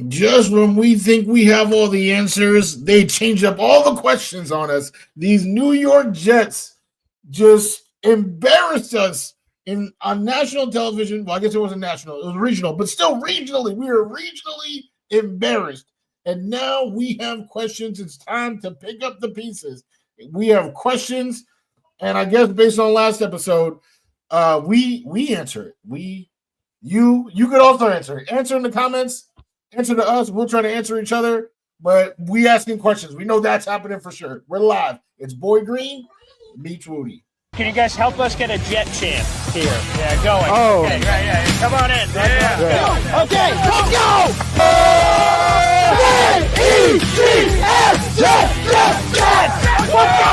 Just when we think we have all the answers, they change up all the questions on us. These New York Jets just embarrassed us on national television. Well, I guess it wasn't national, it was regional, but still regionally, we were regionally embarrassed. And now we have questions. It's time to pick up the pieces. We have questions, and I guess based on last episode, we answer it. You could also answer it. Answer in the comments. Answer to us. We'll try to answer each other. But we asking questions. We know that's happening for sure. We're live. It's Boy Green meets Wudi. Can you guys help us get a jet chant here? Yeah, going. Oh. Okay, right, yeah. Come on in. Yeah. Okay, let's go! J-E-T-S, Jet, Jet, Jet! Let's go!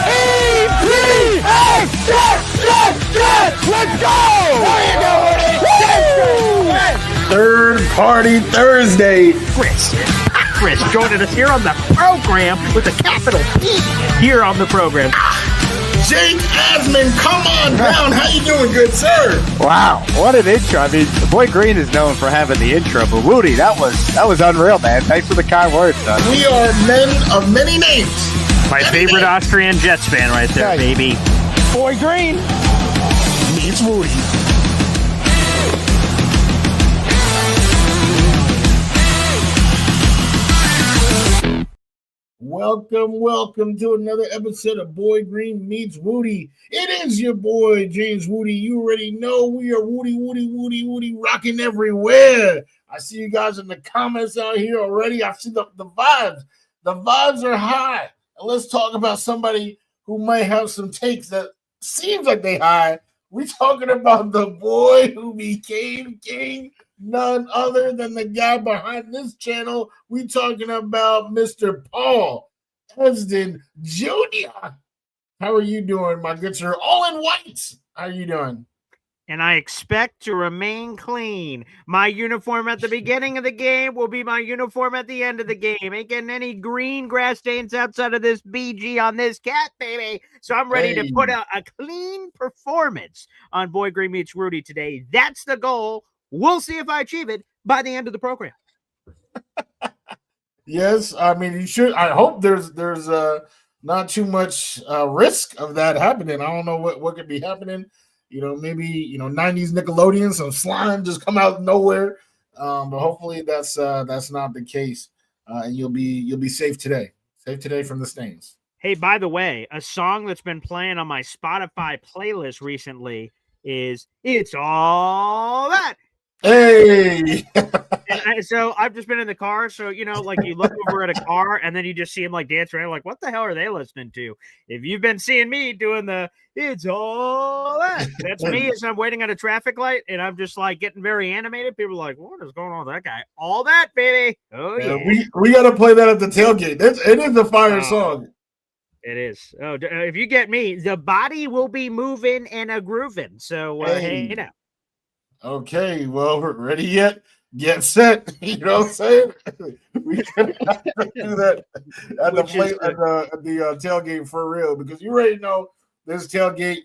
J-E-T-S, Jet, Jet, Jet! Let's go! How you doing? Third Party Thursday. Chris joining us here on the program with a capital P here on the program. Jake Asman, come on down. How you doing, good sir? Wow, what an intro. I mean, Boy Green is known for having the intro, but Wudi, that was unreal, man. Thanks for the kind words, son. We are men of many names. My favorite Austrian Jets fan right there, Nice. baby. Boy Green. Meets Wudi. Welcome to another episode of Boy Green Meets Wudi. It is your boy, James Wudi. You already know we are Wudi, rocking everywhere. I see you guys in the comments out here already. I see the vibes. The vibes are high. And let's talk about somebody who might have some takes that seems like they high. We're talking about the boy who became king, none other than the guy behind this channel. We talking about Mr. Paul Esden Jr. How are you doing, my good sir? All in white. How are you doing? And I expect to remain clean. My uniform at the beginning of the game will be my uniform at the end of the game. Ain't getting any green grass stains outside of this BG on this cat, baby. So I'm ready to put out a clean performance on Boy Green Meets Wudi today. That's the goal. We'll see if I achieve it by the end of the program. Yes, I mean you should. I hope there's not too much risk of that happening. I don't know what could be happening. You know, maybe 90s Nickelodeon, some slime just come out of nowhere. But hopefully that's not the case. And you'll be safe today. Safe today from the stains. Hey, by the way, a song that's been playing on my Spotify playlist recently is "It's All That." Hey. So I've just been in the car. So, like you look over at a car and then you just see him like dance around. Like, what the hell are they listening to? If you've been seeing me doing the "It's All That," that's me as I'm waiting at a traffic light and I'm just like getting very animated. People are like, what is going on with that guy? All that, baby. Oh, yeah. We got to play that at the tailgate. It is a fire song. It is. Oh, if you get me, the body will be moving and a grooving. So, hey, Okay, well, we're ready yet? Get set. You know what I'm saying? We can do that at the tailgate for real because you already know this tailgate.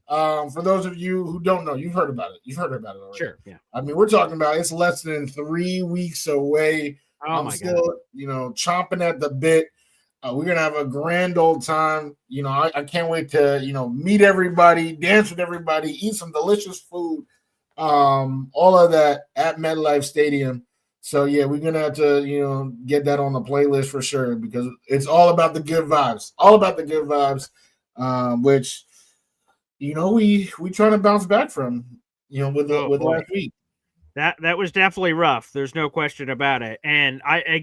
For those of you who don't know, you've heard about it. You've heard about it already. Sure. Yeah. I mean, we're talking about it's less than 3 weeks away. Oh, I'm my still, God. chomping at the bit. We're gonna have a grand old time. I can't wait to meet everybody, dance with everybody, eat some delicious food. All of that at MetLife Stadium. So yeah, we're gonna have to get that on the playlist for sure because it's all about the good vibes. All about the good vibes, which we trying to bounce back from with last week. That was definitely rough. There's no question about it. And I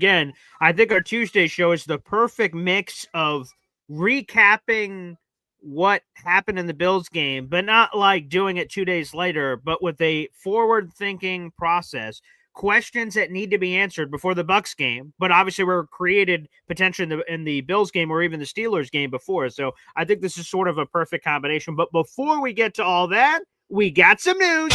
think our Tuesday show is the perfect mix of recapping what happened in the Bills game, but not like doing it 2 days later, but with a forward-thinking process, questions that need to be answered before the Bucs game, but obviously were created potentially in the Bills game or even the Steelers game before. So I think this is sort of a perfect combination. But before we get to all that, we got some news.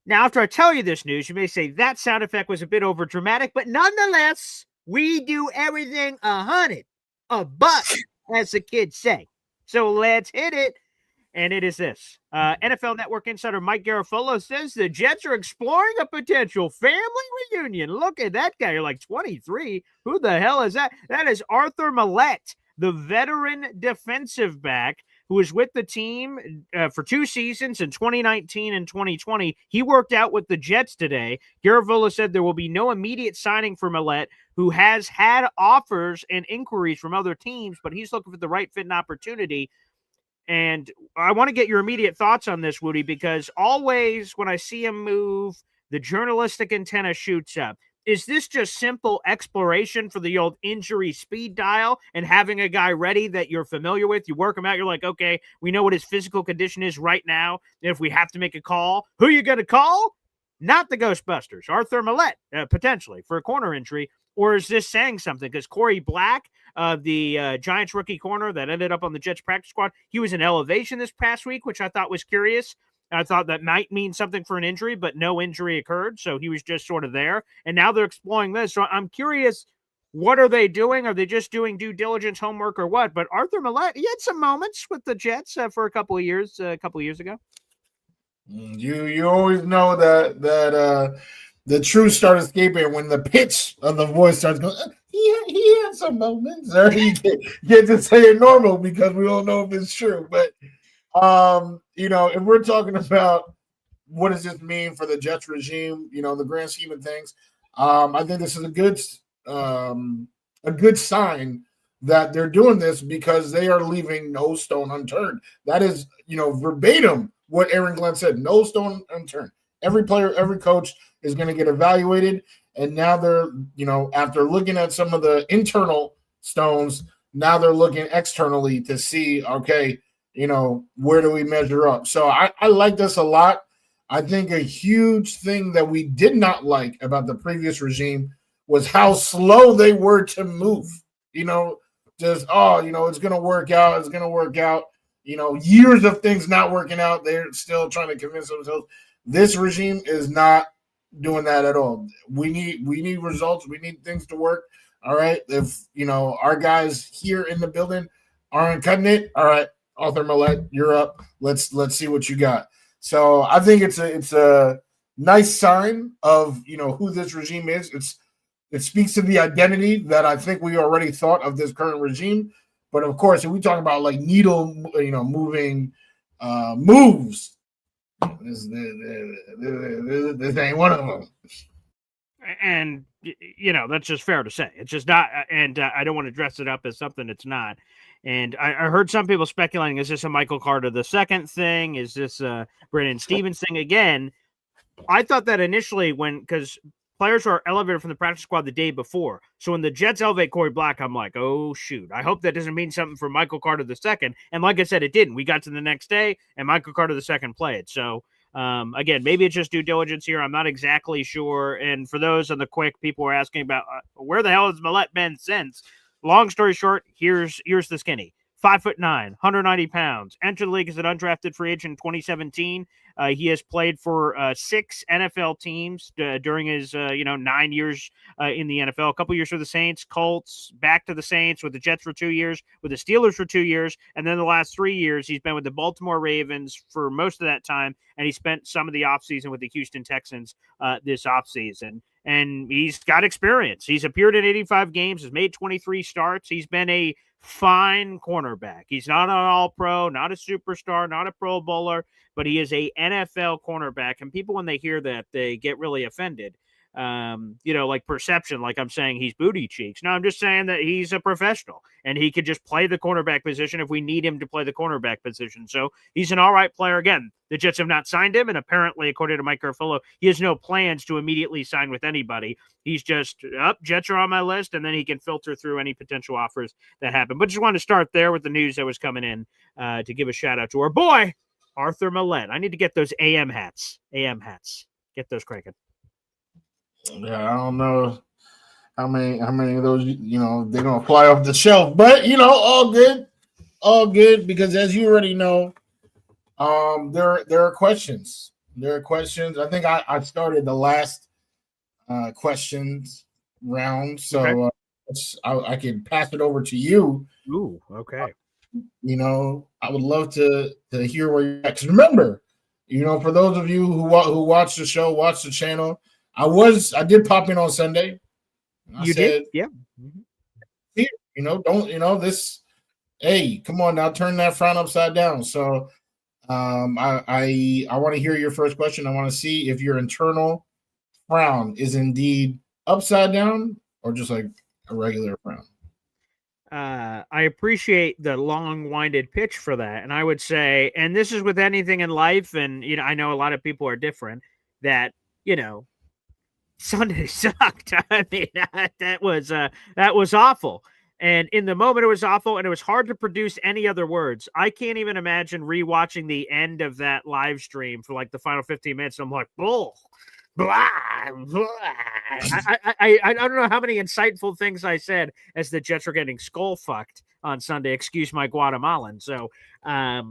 Now, after I tell you this news, you may say that sound effect was a bit over dramatic, but nonetheless, we do everything $100 a buck, as the kids say. So let's hit it. and it is this. NFL Network insider Mike Garafolo says the Jets are exploring a potential family reunion. Look at that guy. You're like, 23? Who the hell is that? That is Arthur Millette, the veteran defensive back who was with the team for 2 seasons in 2019 and 2020. He worked out with the Jets today. Garafolo said there will be no immediate signing for Millette, who has had offers and inquiries from other teams, but he's looking for the right fit and opportunity. And I want to get your immediate thoughts on this, Wudi, because always when I see him move, the journalistic antenna shoots up. Is this just simple exploration for the old injury speed dial and having a guy ready that you're familiar with? You work him out. You're like, okay, we know what his physical condition is right now. If we have to make a call, who are you going to call? Not the Ghostbusters, Arthur Millette, potentially for a corner injury. Or is this saying something? Because Corey Black, the Giants rookie corner that ended up on the Jets practice squad, he was in elevation this past week, which I thought was curious. I thought that might mean something for an injury, but no injury occurred. So he was just sort of there. And now they're exploring this. So I'm curious, what are they doing? Are they just doing due diligence homework or what? But Arthur Millette, he had some moments with the Jets for a couple of years ago. You always know that the truth starts escaping when the pitch of the voice starts going. He had some moments, or he get to say it normal because we don't know if it's true. But if we're talking about what does this mean for the Jets regime, the grand scheme of things, I think this is a good sign that they're doing this because they are leaving no stone unturned. That is, verbatim what Aaron Glenn said, no stone unturned. Every player, every coach is going to get evaluated. And now they're, after looking at some of the internal stones, now they're looking externally to see, okay, where do we measure up? So I like this a lot. I think a huge thing that we did not like about the previous regime was how slow they were to move. It's going to work out. It's going to work out. Years of things not working out. They're still trying to convince themselves. This regime is not doing that at all. We need results. We need things to work. All right. If our guys here in the building aren't cutting it, all right, Arthur Millette, you're up. Let's see what you got. So I think it's a nice sign of who this regime is. It speaks to the identity that I think we already thought of this current regime. But of course, if we talk about like needle, moving moves, this ain't one of them. And that's just fair to say. It's just not. And I don't want to dress it up as something it's not. And I heard some people speculating: is this a Michael Carter II thing? Is this a Brandon Stevens thing again? I thought that initially because players are elevated from the practice squad the day before. So when the Jets elevate Corey Black, I'm like, oh, shoot. I hope that doesn't mean something for Michael Carter II. And like I said, it didn't. We got to the next day, and Michael Carter II played. So, again, maybe it's just due diligence here. I'm not exactly sure. And for those on the quick, people were asking about where the hell has Millette been since? Long story short, here's the skinny. 5'9", 190 pounds. Entered the league as an undrafted free agent in 2017. He has played for 6 NFL teams during his 9 years in the NFL. A couple years for the Saints, Colts, back to the Saints, with the Jets for 2 years, with the Steelers for 2 years, and then the last 3 years he's been with the Baltimore Ravens for most of that time, and he spent some of the offseason with the Houston Texans this offseason. And he's got experience. He's appeared in 85 games, has made 23 starts. He's been a fine cornerback. He's not an all-pro, not a superstar, not a Pro Bowler, but he is a NFL cornerback. And people, when they hear that, they get really offended. Like perception, like I'm saying he's booty cheeks. No, I'm just saying that he's a professional and he could just play the cornerback position if we need him to play the cornerback position. So he's an all right player. Again, the Jets have not signed him, and apparently, according to Mike Garafolo, he has no plans to immediately sign with anybody. He's just Jets are on my list, and then he can filter through any potential offers that happen. But just wanted to start there with the news that was coming in to give a shout out to our boy Arthur Millette. I need to get those AM hats. Get those cranking. Yeah, I don't know how many of those they're gonna fly off the shelf, but all good because as you already know, there are questions. I think I started the last questions round, so okay. I can pass it over to you. Ooh, okay. I would love to hear where you're at. 'Cause remember, for those of you who watch the show, watch the channel, I did pop in on Sunday. And I You said, did? Yeah. Mhm. here, don't this. Hey, come on now, turn that frown upside down. So, I want to hear your first question. I want to see if your internal frown is indeed upside down or just like a regular frown. I appreciate the long-winded pitch for that, and I would say, and this is with anything in life, and I know a lot of people are different. That Sunday sucked. I mean, that was awful. And in the moment, it was awful, and it was hard to produce any other words. I can't even imagine rewatching the end of that live stream for like the final 15 minutes. I'm like, bull, blah, blah. I don't know how many insightful things I said as the Jets were getting skull fucked on Sunday. Excuse my Guatemalan. So, but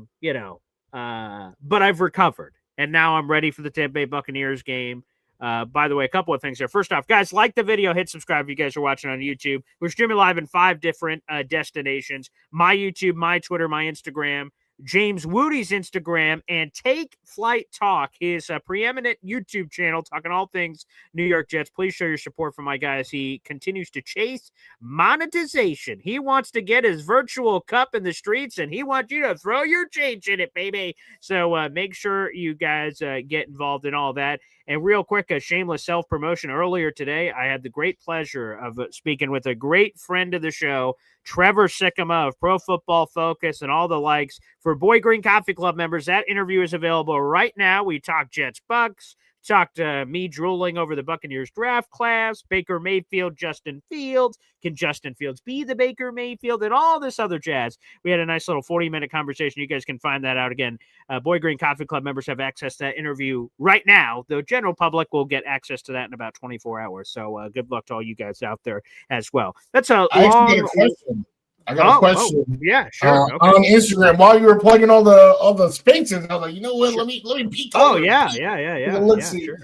I've recovered, and now I'm ready for the Tampa Bay Buccaneers game. By the way, a couple of things there. First off, guys, like the video, hit subscribe if you guys are watching on YouTube. We're streaming live in 5 different destinations: my YouTube, my Twitter, my Instagram, James Wudi's Instagram, and Take Flight Talk, his preeminent YouTube channel, talking all things New York Jets. Please show your support for my guy as he continues to chase monetization. He wants to get his virtual cup in the streets, and he wants you to throw your change in it, baby. So make sure you guys get involved in all that. And real quick, a shameless self-promotion. Earlier today, I had the great pleasure of speaking with a great friend of the show, Trevor Sikkema of Pro Football Focus and all the likes. For Boy Green Coffee Club members, that interview is available right now. We talk Jets Bucs, talked me drooling over the Buccaneers draft class, Baker Mayfield, Justin Fields. Can Justin Fields be the Baker Mayfield, and all this other jazz? We had a nice little 40-minute conversation. You guys can find that out again. Boy Green Coffee Club members have access to that interview right now. The general public will get access to that in about 24 hours. So good luck to all you guys out there as well. That's a long question. I got a question. Yeah, sure. Okay. On Instagram, while you were plugging all the spaces, I was like, you know what? Sure. Let me peek. Yeah. Let's see. Sure.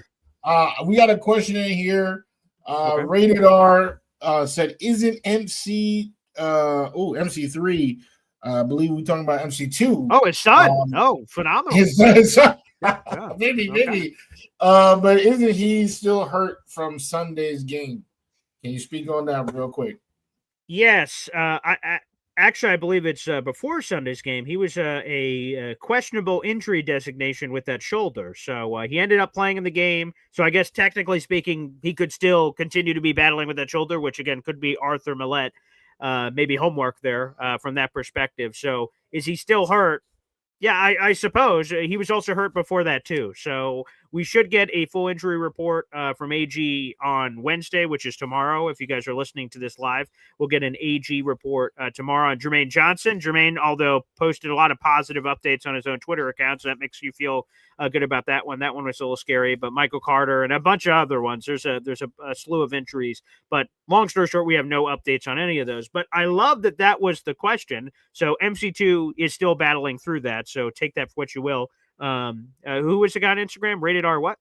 We got a question in here. Rated R said, "Isn't MC3? I believe we're talking about MC2. Oh, his son. Phenomenal. His son. Maybe. But isn't he still hurt from Sunday's game? Can you speak on that real quick?" Yes, I believe it's before Sunday's game. He was a questionable injury designation with that shoulder, so he ended up playing in the game. So I guess technically speaking, he could still continue to be battling with that shoulder, which again could be Arthur Millette. Maybe homework there from that perspective. So is he still hurt? Yeah, I suppose. He was also hurt before that too. So we should get a full injury report from AG on Wednesday, which is tomorrow. If you guys are listening to this live, we'll get an AG report tomorrow on Jermaine Johnson. Jermaine, although posted a lot of positive updates on his own Twitter account, so that makes you feel good about that one. That one was a little scary, but Michael Carter and a bunch of other ones. There's a slew of injuries, but long story short, we have no updates on any of those. But I love that was the question. So MC2 is still battling through that. So take that for what you will. Who was the guy on Instagram? Rated R what?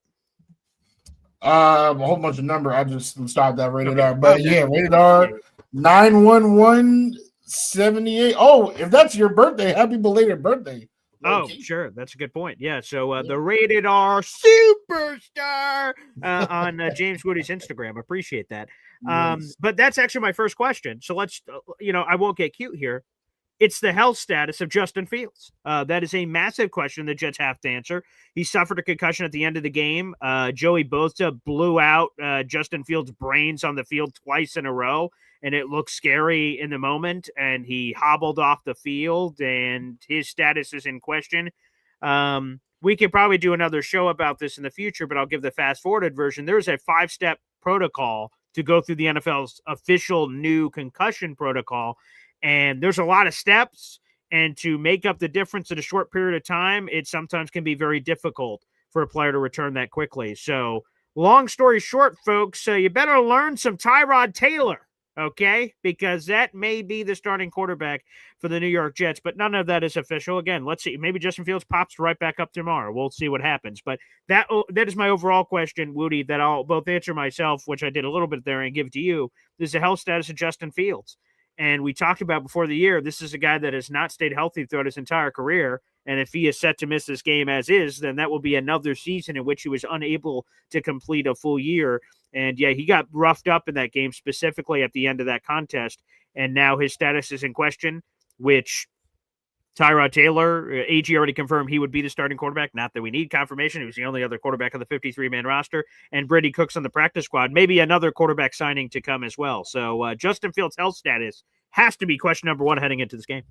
A whole bunch of number. I just stopped that rated R. But yeah, rated R 91178. Oh, if that's your birthday, happy belated birthday. Oh, sure. That's a good point. Yeah. So the Rated R superstar on James Wudi's Instagram. Appreciate that. Yes. But that's actually my first question. So let's, I won't get cute here. It's the health status of Justin Fields. That is a massive question the Jets have to answer. He suffered a concussion at the end of the game. Joey Bosa blew out Justin Fields' brains on the field twice in a row, and it looked scary in the moment, and he hobbled off the field, and his status is in question. We could probably do another show about this in the future, but I'll give the fast-forwarded version. There's a 5-step protocol to go through the NFL's official new concussion protocol, and there's a lot of steps, and to make up the difference in a short period of time, it sometimes can be very difficult for a player to return that quickly. So long story short, folks, you better learn some Tyrod Taylor, okay? Because that may be the starting quarterback for the New York Jets, but none of that is official. Again, let's see. Maybe Justin Fields pops right back up tomorrow. We'll see what happens. But that is my overall question, Wudi, that I'll both answer myself, which I did a little bit there, and give to you. This is the health status of Justin Fields. And we talked about before the year, this is a guy that has not stayed healthy throughout his entire career. And if he is set to miss this game as is, then that will be another season in which he was unable to complete a full year. And yeah, he got roughed up in that game, specifically at the end of that contest. And now his status is in question, which Tyrod Taylor, AG already confirmed he would be the starting quarterback. Not that we need confirmation. He was the only other quarterback on the 53-man roster. And Brady Cook's on the practice squad. Maybe another quarterback signing to come as well. So Justin Fields' health status has to be question number one heading into this game.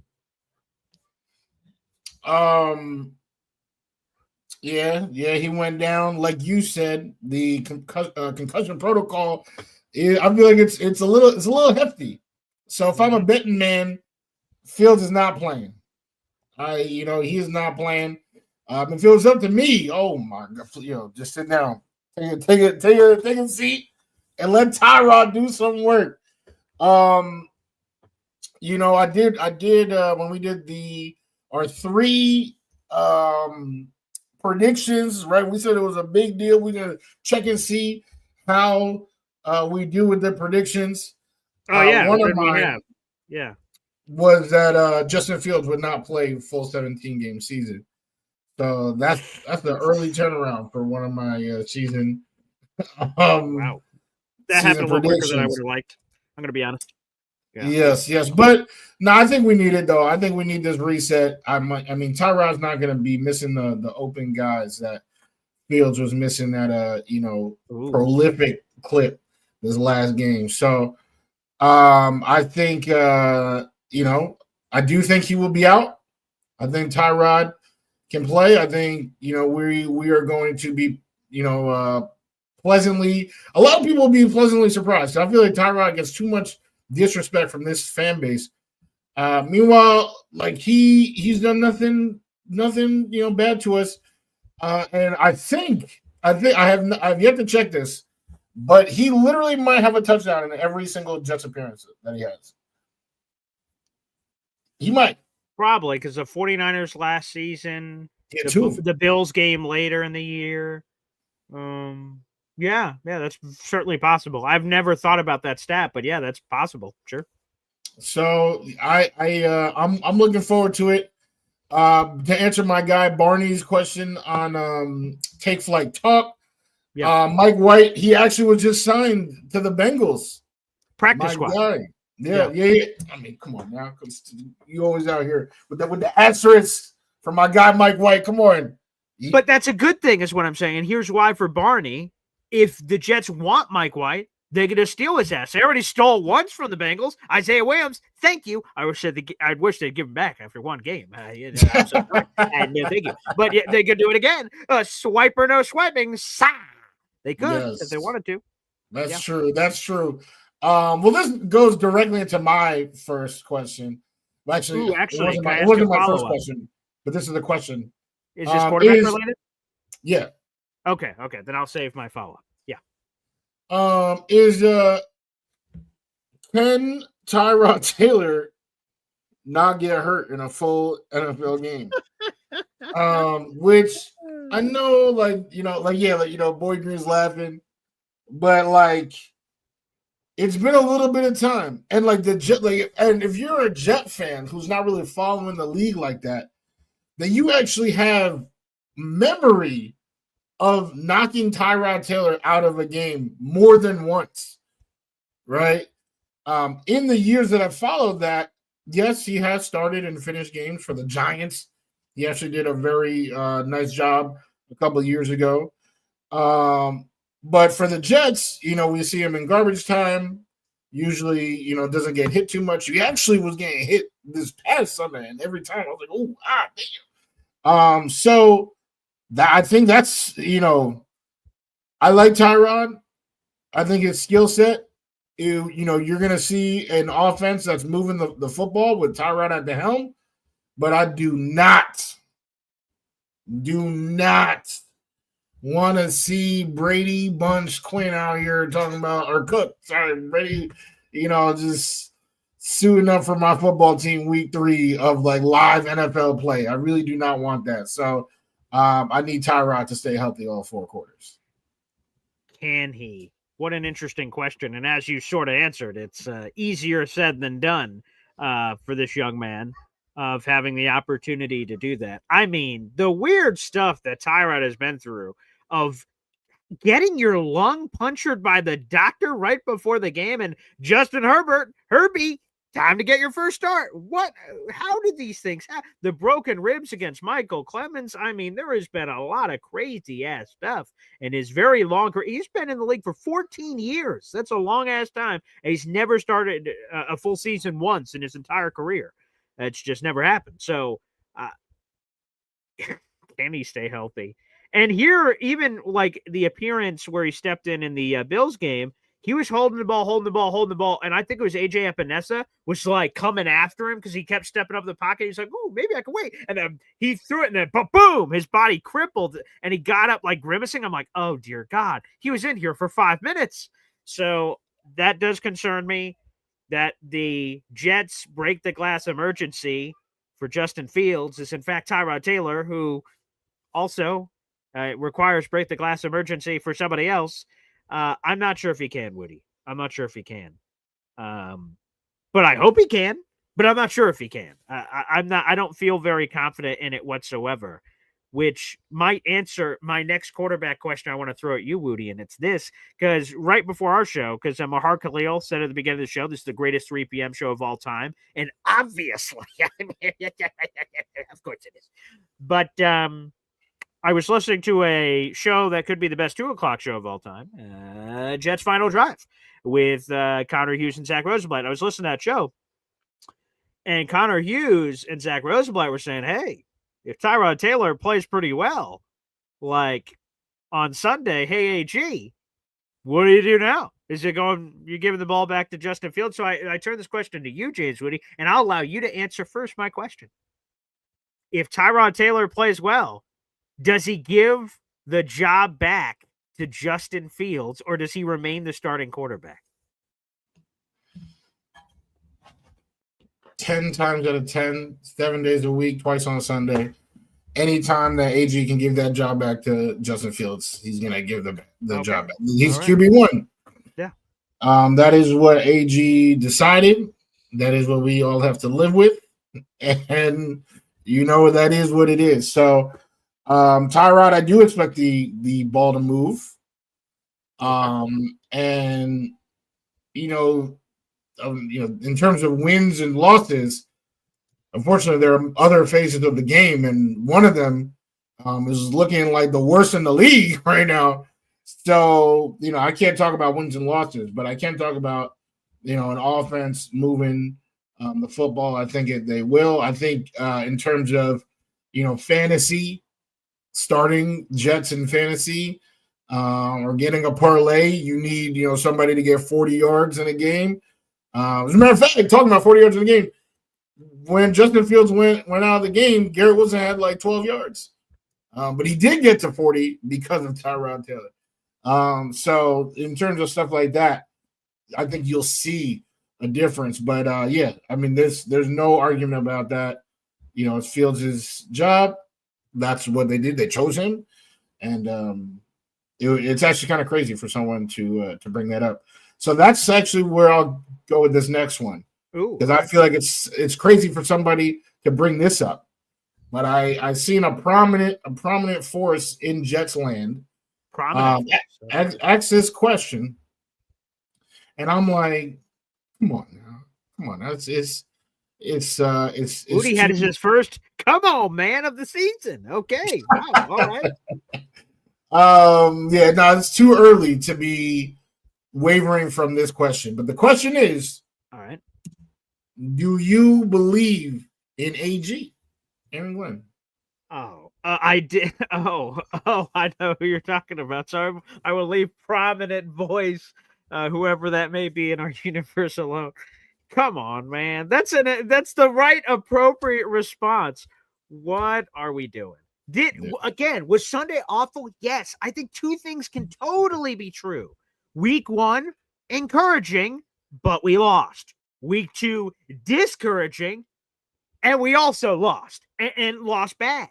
Yeah, he went down. Like you said, the concussion protocol, I feel like it's a little hefty. So if I'm a betting man, Fields is not playing. He is not playing. If it was up to me, oh my God, just sit down, take a seat, and let Tyrod do some work. I did when we did our three predictions, right? We said it was a big deal. We're gonna check and see how we do with the predictions. Oh yeah, one of mine, was that Justin Fields would not play full 17-game season. So that's the early turnaround for one of my season. Wow, that happened a little quicker than I would have liked. I'm gonna be honest. Yeah. Yes, but no, I think we need it though. I think we need this reset. Tyrod's not going to be missing the open guys that Fields was missing that prolific clip this last game. So I think I do think he will be out. I think Tyrod can play. I think we are going to be pleasantly. A lot of people will be pleasantly surprised. I feel like Tyrod gets too much disrespect from this fan base. Meanwhile, like he's done nothing bad to us. And I have yet to check this, but he literally might have a touchdown in every single Jets appearance that he has. He might. Probably because the 49ers last season, the Bills game later in the year. Yeah, that's certainly possible. I've never thought about that stat, but yeah, that's possible. Sure. So I'm looking forward to it. To answer my guy Barney's question on Take Flight Talk, Mike White, he actually was just signed to the Bengals practice squad. Guy. Yeah. I mean, come on now, you always out here with the asterisk for my guy Mike White. Come on. But that's a good thing, is what I'm saying. And here's why for Barney. If the Jets want Mike White, they're going to steal his ass. They already stole once from the Bengals. Isaiah Williams, thank you. I wish they'd give him back after one game. I'm so sorry. Thank you. But yeah, they could do it again. Swipe or no swiping. They could if they wanted to. That's true. That's true. Well, this goes directly into my first question. Actually, it wasn't my first question, but this is the question. Is this quarterback related? Yeah. Okay. Then I'll save my follow-up. Yeah. Can Tyrod Taylor not get hurt in a full NFL game? Which I know, Boy Green's laughing, but it's been a little bit of time, and and if you're a Jet fan who's not really following the league like that, then you actually have memory of knocking Tyrod Taylor out of a game more than once, right? In the years that I've followed that, yes, he has started and finished games for the Giants. He actually did a very nice job a couple of years ago. But for the Jets, we see him in garbage time. Usually, doesn't get hit too much. He actually was getting hit this past Sunday, and every time I was like, oh, damn. So I think that's, I like Tyrod. I think his skill set, you're going to see an offense that's moving the football with Tyrod at the helm. But I do not want to see Brady Bunch Quinn out here talking about, or Cook, sorry, Brady, just suiting up for my football team week 3 of live NFL play. I really do not want that. So I need Tyrod to stay healthy all 4 quarters. Can he? what an interesting question. And as you sort of answered, it's easier said than done for this young man of having the opportunity to do that. I mean, the weird stuff that Tyrod has been through of getting your lung punctured by the doctor right before the game, and Justin Herbie, time to get your first start. How did these things happen? The broken ribs against Michael Clemens. I mean, there has been a lot of crazy ass stuff in his very long career. He's been in the league for 14 years. That's a long ass time. And he's never started a full season once in his entire career. It's just never happened. So, can he stay healthy? And here, even like the appearance where he stepped in the Bills game, he was holding the ball. And I think it was AJ Epinesa was like coming after him because he kept stepping up the pocket. He's like, oh, maybe I can wait. And then he threw it and then boom, his body crippled and he got up like grimacing. I'm like, oh, dear God. He was in here for 5 minutes. So that does concern me that the Jets break the glass emergency for Justin Fields is in fact Tyrod Taylor, who also requires break the glass emergency for somebody else. I'm not sure if he can, Woody. I'm not sure if he can. But I hope he can. But I'm not sure if he can. I don't feel very confident in it whatsoever, which might answer my next quarterback question I want to throw at you, Woody. And it's this, because right before our show, because Mahar Khalil said at the beginning of the show, this is the greatest 3 p.m. show of all time. And obviously, of course it is. But I was listening to a show that could be the best 2 o'clock show of all time, Jets Final Drive, with Connor Hughes and Zach Rosenblatt. I was listening to that show, and Connor Hughes and Zach Rosenblatt were saying, hey, if Tyrod Taylor plays pretty well, like on Sunday, hey, AG, what do you do now? Is it going, you're giving the ball back to Justin Fields? So I turn this question to you, James Woody, and I'll allow you to answer first my question. If Tyrod Taylor plays well, does he give the job back to Justin Fields, or does he remain the starting quarterback? 10 times out of 10, 7 days a week, twice on Sunday. Anytime that AG can give that job back to Justin Fields, he's going to give the job back. He's right. QB1. Yeah. That is what AG decided. That is what we all have to live with. And you know that is what it is. So, Tyrod, I do expect the ball to move. And in terms of wins and losses, unfortunately, there are other phases of the game, and one of them is looking like the worst in the league right now. So, I can't talk about wins and losses, but I can talk about, an offense moving the football. I think they will. I think in terms of, fantasy, starting Jets in fantasy or getting a parlay, you need, somebody to get 40 yards in a game. As a matter of fact, talking about 40 yards in a game, when Justin Fields went out of the game, Garrett Wilson had like 12 yards. But he did get to 40 because of Tyrod Taylor. So in terms of stuff like that, I think you'll see a difference. But there's no argument about that. It's Fields' job. That's what they did. They chose him. And it's actually kind of crazy for someone to bring that up. So that's actually where I'll go with this next one. Because I feel like it's crazy for somebody to bring this up. But I've seen a prominent force in Jets land ask this question. And I'm like, come on now. It's Woody had his first come on man of the season. Okay. Wow. All right. It's too early to be wavering from this question. But the question is, all right, do you believe in AG? Aaron Glenn. Oh, I did. Oh, I know who you're talking about. So I will leave prominent voice, whoever that may be in our universe alone. Come on, man. That's the right appropriate response. What are we doing? Was Sunday awful? Yes. I think 2 things can totally be true. Week 1, encouraging, but we lost. Week 2, discouraging, and we also lost and lost bad.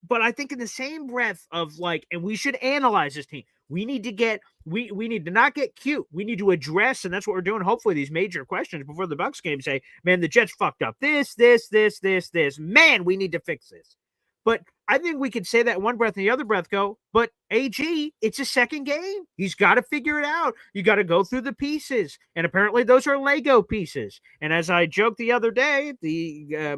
But I think in the same breath of like, and we should analyze this team. We need to not get cute. We need to address, and that's what we're doing. Hopefully, these major questions before the Bucs game say, man, the Jets fucked up this. Man, we need to fix this. But I think we could say that one breath and the other breath go, but AG, it's a second game. He's got to figure it out. You got to go through the pieces. And apparently those are Lego pieces. And as I joked the other day,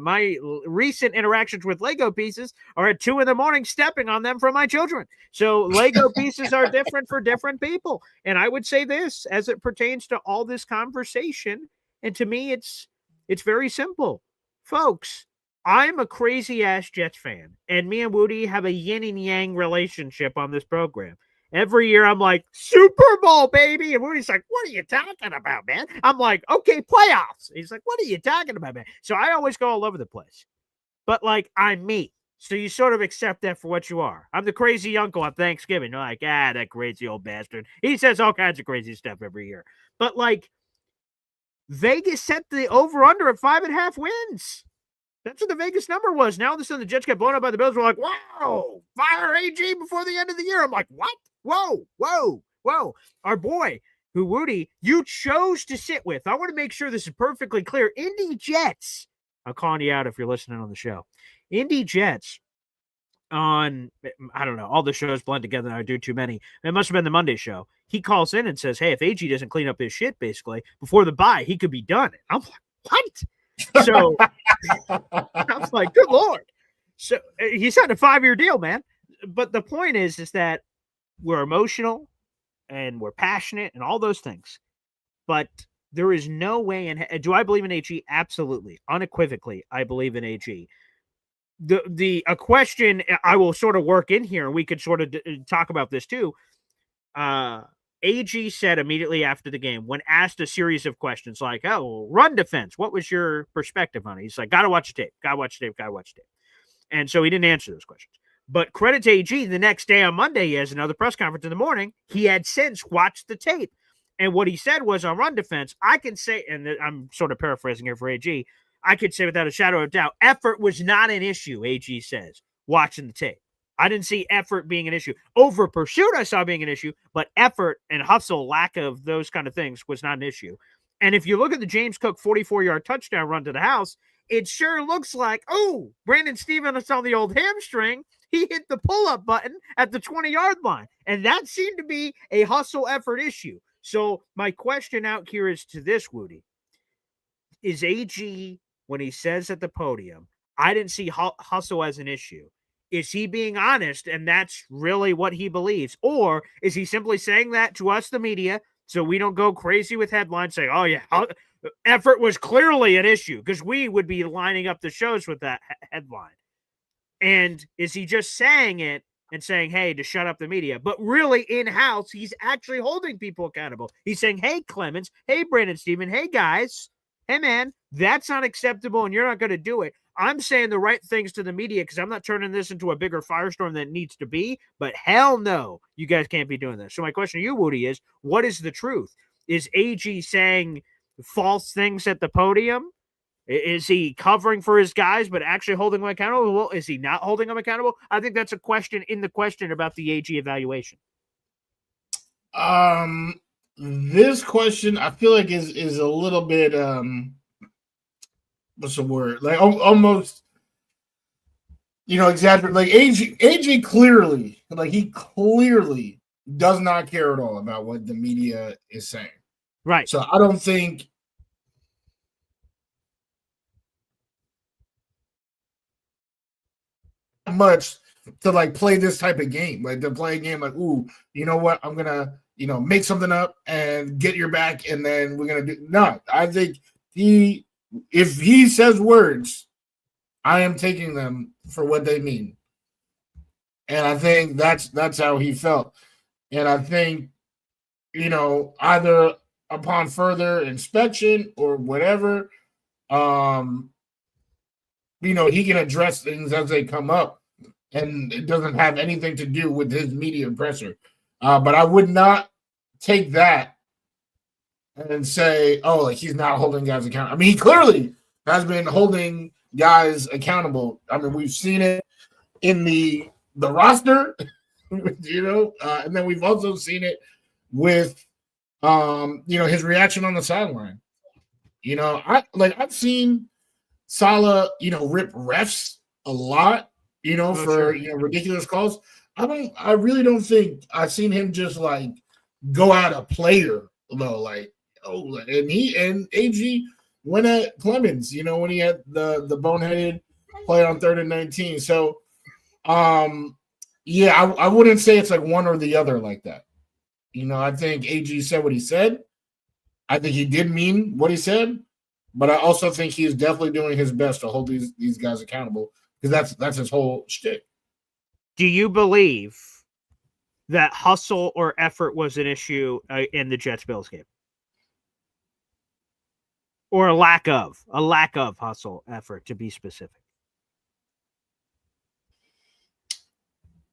my recent interactions with Lego pieces are at 2 a.m. stepping on them for my children. So Lego pieces are different for different people. And I would say this as it pertains to all this conversation. And to me, it's very simple. Folks, I'm a crazy ass Jets fan, and me and Wudi have a yin and yang relationship on this program. Every year I'm like, Super Bowl, baby. And Woody's like, what are you talking about, man? I'm like, okay, playoffs. He's like, what are you talking about, man? So I always go all over the place. But like, I'm me. So you sort of accept that for what you are. I'm the crazy uncle on Thanksgiving. You're like, that crazy old bastard. He says all kinds of crazy stuff every year. But like, Vegas set the over-under at 5.5 wins. That's what the Vegas number was. Now, all of a sudden, the Jets get blown up by the Bills. We're like, wow, fire AG before the end of the year. I'm like, what? Whoa. Our boy, who Wudi, you chose to sit with. I want to make sure this is perfectly clear. Indy Jets. I'm calling you out if you're listening on the show. Indy Jets on, I don't know, all the shows blend together and I do too many. It must have been the Monday show. He calls in and says, hey, if AG doesn't clean up his shit, basically, before the bye, he could be done. I'm like, what? So I was like, good Lord. So he signed a 5-year deal, man. But the point is that we're emotional and we're passionate and all those things. But there is no way in. Do I believe in AG? Absolutely. Unequivocally, I believe in AG. A question I will sort of work in here, and we could sort of talk about this too. AG said immediately after the game, when asked a series of questions like, oh, run defense, what was your perspective on it? He's like, gotta watch the tape. And so he didn't answer those questions. But credit to AG, the next day on Monday, he has another press conference in the morning. He had since watched the tape. And what he said was on run defense, I can say, and I'm sort of paraphrasing here for AG, I could say without a shadow of doubt, effort was not an issue, AG says, watching the tape. I didn't see effort being an issue. Over pursuit, I saw being an issue, but effort and hustle, lack of those kind of things was not an issue. And if you look at the James Cook 44-yard touchdown run to the house, it sure looks like, oh, Brandon Stevens on the old hamstring. He hit the pull-up button at the 20-yard line. And that seemed to be a hustle effort issue. So my question out here is to this, Wudi. Is AG, when he says at the podium, I didn't see hustle as an issue, is he being honest and that's really what he believes? Or is he simply saying that to us, the media, so we don't go crazy with headlines saying, oh, yeah, effort was clearly an issue, because we would be lining up the shows with that headline. And is he just saying it and saying, hey, to shut up the media? But really in-house, he's actually holding people accountable. He's saying, hey, Clemens, hey, Brandon Steven, hey, guys, hey, man, that's not acceptable and you're not going to do it. I'm saying the right things to the media because I'm not turning this into a bigger firestorm than it needs to be, but hell no, you guys can't be doing this. So my question to you, Wudi, is what is the truth? Is AG saying false things at the podium? Is he covering for his guys but actually holding them accountable? Well, is he not holding them accountable? I think that's a question in the question about the AG evaluation. This question I feel like is a little bit what's the word? Like almost, exaggerated. Like AG clearly, like he clearly does not care at all about what the media is saying. Right. So I don't think much to like play this type of game, like to play a game like, ooh, you know what? I'm gonna, make something up and get your back, and then we're gonna do. No, I think if he says words, I am taking them for what they mean. And I think that's how he felt. And I think, either upon further inspection or whatever, he can address things as they come up. And it doesn't have anything to do with his media presser. But I would not take that and say, oh, like he's not holding guys accountable. I mean, he clearly has been holding guys accountable. I mean, we've seen it in the roster, and then we've also seen it with his reaction on the sideline. I've seen Saleh, rip refs a lot, for ridiculous calls. I really don't think I've seen him just like go at a player though. And AG went at Clemens, when he had the boneheaded play on 3rd and 19. So I wouldn't say it's like one or the other like that. I think AG said what he said. I think he did mean what he said, but I also think he's definitely doing his best to hold these guys accountable because that's his whole shtick. Do you believe that hustle or effort was an issue in the Jets-Bills game? Or a lack of hustle effort, to be specific?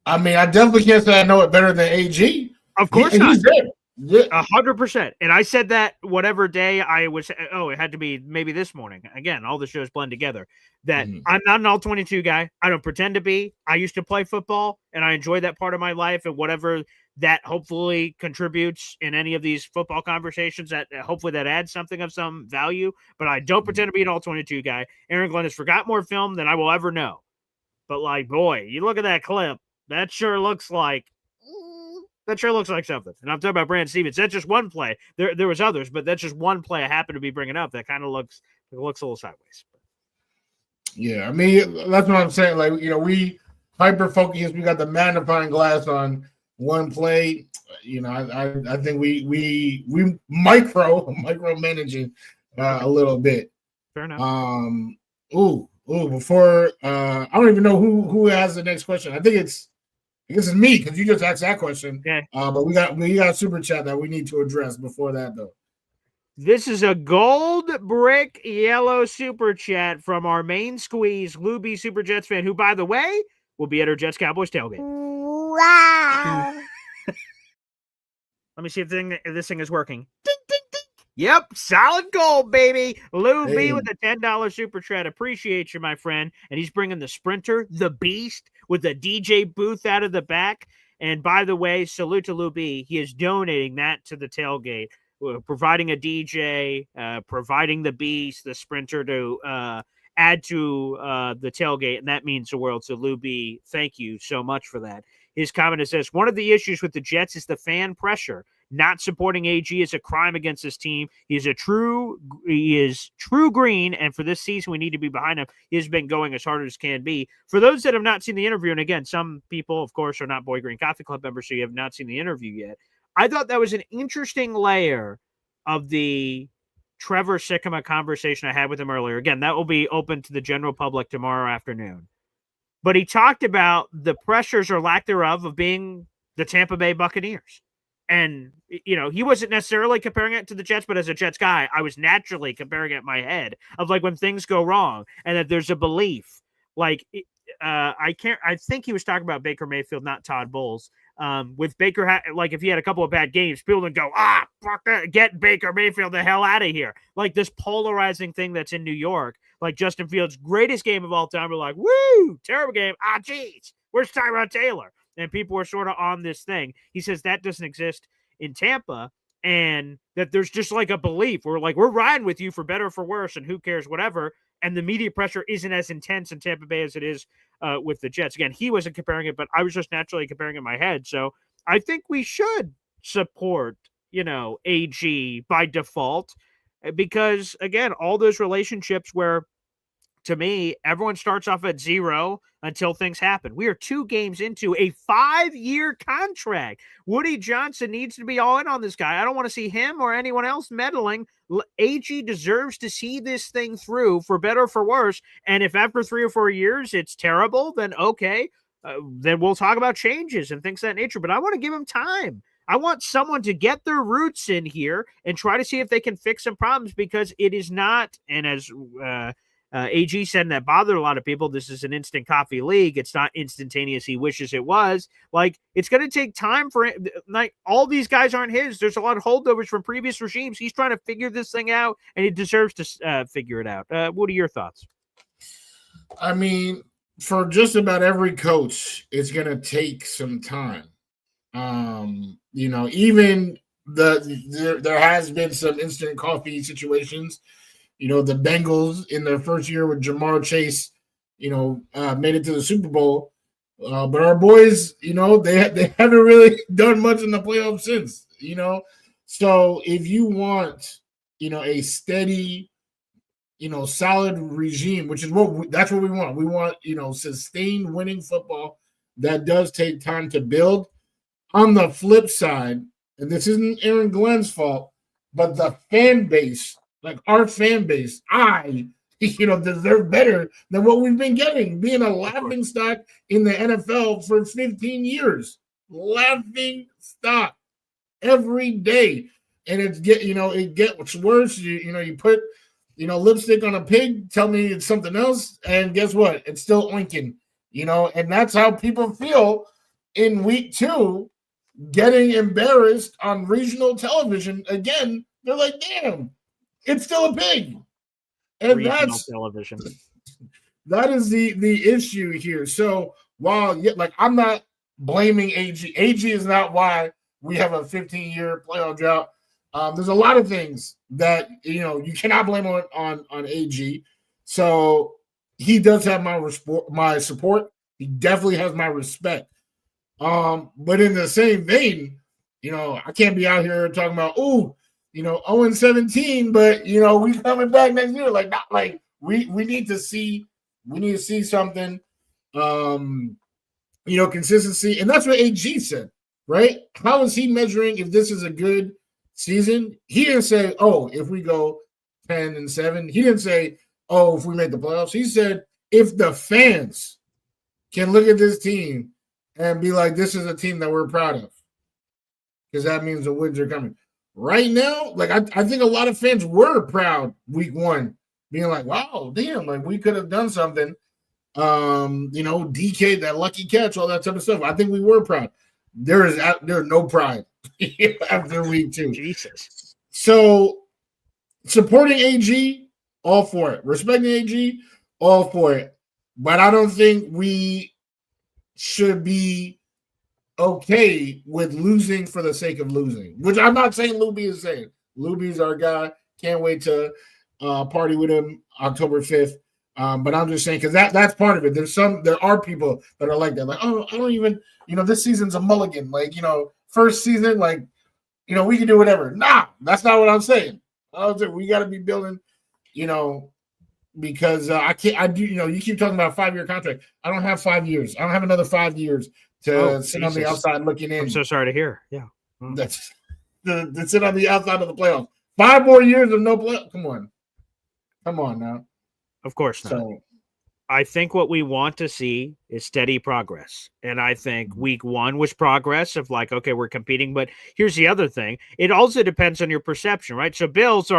I mean, I definitely can't say I know it better than AG. Of course not. He's there. 100%. And I said that whatever day I was, it had to be maybe this morning. Again, all the shows blend together. That I'm not an all-22 guy. I don't pretend to be. I used to play football, and I enjoy that part of my life, and whatever that hopefully contributes in any of these football conversations, that hopefully that adds something of some value. But I don't pretend to be an all-22 guy. Aaron Glenn has forgot more film than I will ever know. But, boy, you look at that clip, that sure looks like something. And I'm talking about Brandon Stevens. That's just one play. There was others, but that's just one play I happen to be bringing up that kind of looks a little sideways. Yeah, I mean, that's what I'm saying. We hyper focus. We got the magnifying glass on one play. I think we micromanaging a little bit. Fair enough. Before I don't even know who has the next question. I guess it's me because you just asked that question. Yeah. But we got a super chat that we need to address before that though. This is a gold brick yellow super chat from our main squeeze, Luby Super Jets fan, who, by the way, will be at our Jets Cowboys tailgate. Wow. Let me see if this thing is working. Ding, ding, ding. Yep, solid gold, baby. Lou B with a $10 super chat. Appreciate you, my friend. And he's bringing the Sprinter, the Beast, with the DJ booth out of the back. And by the way, salute to Lou B. He is donating that to the tailgate, providing a DJ, providing the Beast, the Sprinter to add to the tailgate. And that means the world. So Lou B, thank you so much for that. His comment says, one of the issues with the Jets is the fan pressure. Not supporting AG is a crime against this team. He is true green, and for this season, we need to be behind him. He has been going as hard as can be. For those that have not seen the interview, and again, some people, of course, are not Boy Green Coffee Club members, so you have not seen the interview yet. I thought that was an interesting layer of the Trevor Sikkema conversation I had with him earlier. Again, that will be open to the general public tomorrow afternoon. But he talked about the pressures or lack thereof of being the Tampa Bay Buccaneers. And, he wasn't necessarily comparing it to the Jets, but as a Jets guy, I was naturally comparing it in my head of when things go wrong and that there's a belief. I think he was talking about Baker Mayfield, not Todd Bowles. With Baker, if he had a couple of bad games, people would go, fuck that, get Baker Mayfield the hell out of here. This polarizing thing that's in New York, Justin Fields' greatest game of all time. We're like, woo, terrible game. Geez, where's Tyrod Taylor? And people are sort of on this thing. He says that doesn't exist in Tampa, and that there's just a belief. We're we're riding with you for better or for worse, and who cares, whatever. And the media pressure isn't as intense in Tampa Bay as it is with the Jets. Again, he wasn't comparing it, but I was just naturally comparing it in my head. So I think we should support, AG by default, because, again, all those relationships where, to me, everyone starts off at 0 until things happen. We are 2 games into a 5-year contract. Woody Johnson needs to be all in on this guy. I don't want to see him or anyone else meddling. AG deserves to see this thing through for better or for worse. And if after 3 or 4 years it's terrible, then okay, then we'll talk about changes and things of that nature. But I want to give him time. I want someone to get their roots in here and try to see if they can fix some problems, because it is not, and as AG said, and that bothered a lot of people, this is an instant coffee league. It's not instantaneous. He wishes it was. It's going to take time for it. All these guys aren't his. There's a lot of holdovers from previous regimes. He's trying to figure this thing out, and he deserves to figure it out. What are your thoughts? I mean, for just about every coach, it's going to take some time. Even there has been some instant coffee situations. The Bengals in their first year with Jamar Chase, made it to the Super Bowl. But our boys, they haven't really done much in the playoffs since. So if you want, a steady, solid regime, which is that's what we want. We want, sustained winning football that does take time to build. On the flip side, and this isn't Aaron Glenn's fault, but the fan base, like our fan base, deserve better than what we've been getting, being a laughing stock in the NFL for 15 years. Laughing stock every day. And it gets worse. You put, lipstick on a pig, tell me it's something else, and guess what? It's still oinking, and that's how people feel in week 2, getting embarrassed on regional television again. They're like, damn, it's still a pig. And Regional television. That is the issue here. So while I'm not blaming AG. AG is not why we have a 15-year playoff drought. There's a lot of things that you cannot blame on AG. So he does have my support. He definitely has my respect. But in the same vein, I can't be out here talking about 0-17, but we coming back next year. We need to see something. Consistency, and that's what AG said, right? How is he measuring if this is a good season? He didn't say, if we go 10-7. He didn't say, if we make the playoffs. He said, if the fans can look at this team and be like, this is a team that we're proud of, because that means the wins are coming. Right now, I think a lot of fans were proud week 1, being like, wow, damn, we could have done something. DK, that lucky catch, all that type of stuff. I think we were proud. There's no pride after week 2. Jesus. So supporting AG, all for it. Respecting AG, all for it. But I don't think we should be okay with losing for the sake of losing, which I'm not saying Luby is saying. Luby's our guy. Can't wait to party with him October 5th. But I'm just saying, because that's part of it. There are people that are like that. Like, I don't even, this season's a mulligan. First season, we can do whatever. Nah, that's not what I'm saying. We got to be building, because you keep talking about a 5-year contract. I don't have 5 years. I don't have another 5 years to sit on the outside looking in. I'm so sorry to hear. Yeah. That's to sit on the outside of the playoffs. 5 more years of no playoffs. Come on now. Of course not. So, I think what we want to see is steady progress. And I think week 1 was progress of okay, we're competing. But here's the other thing. It also depends on your perception, right? So Bills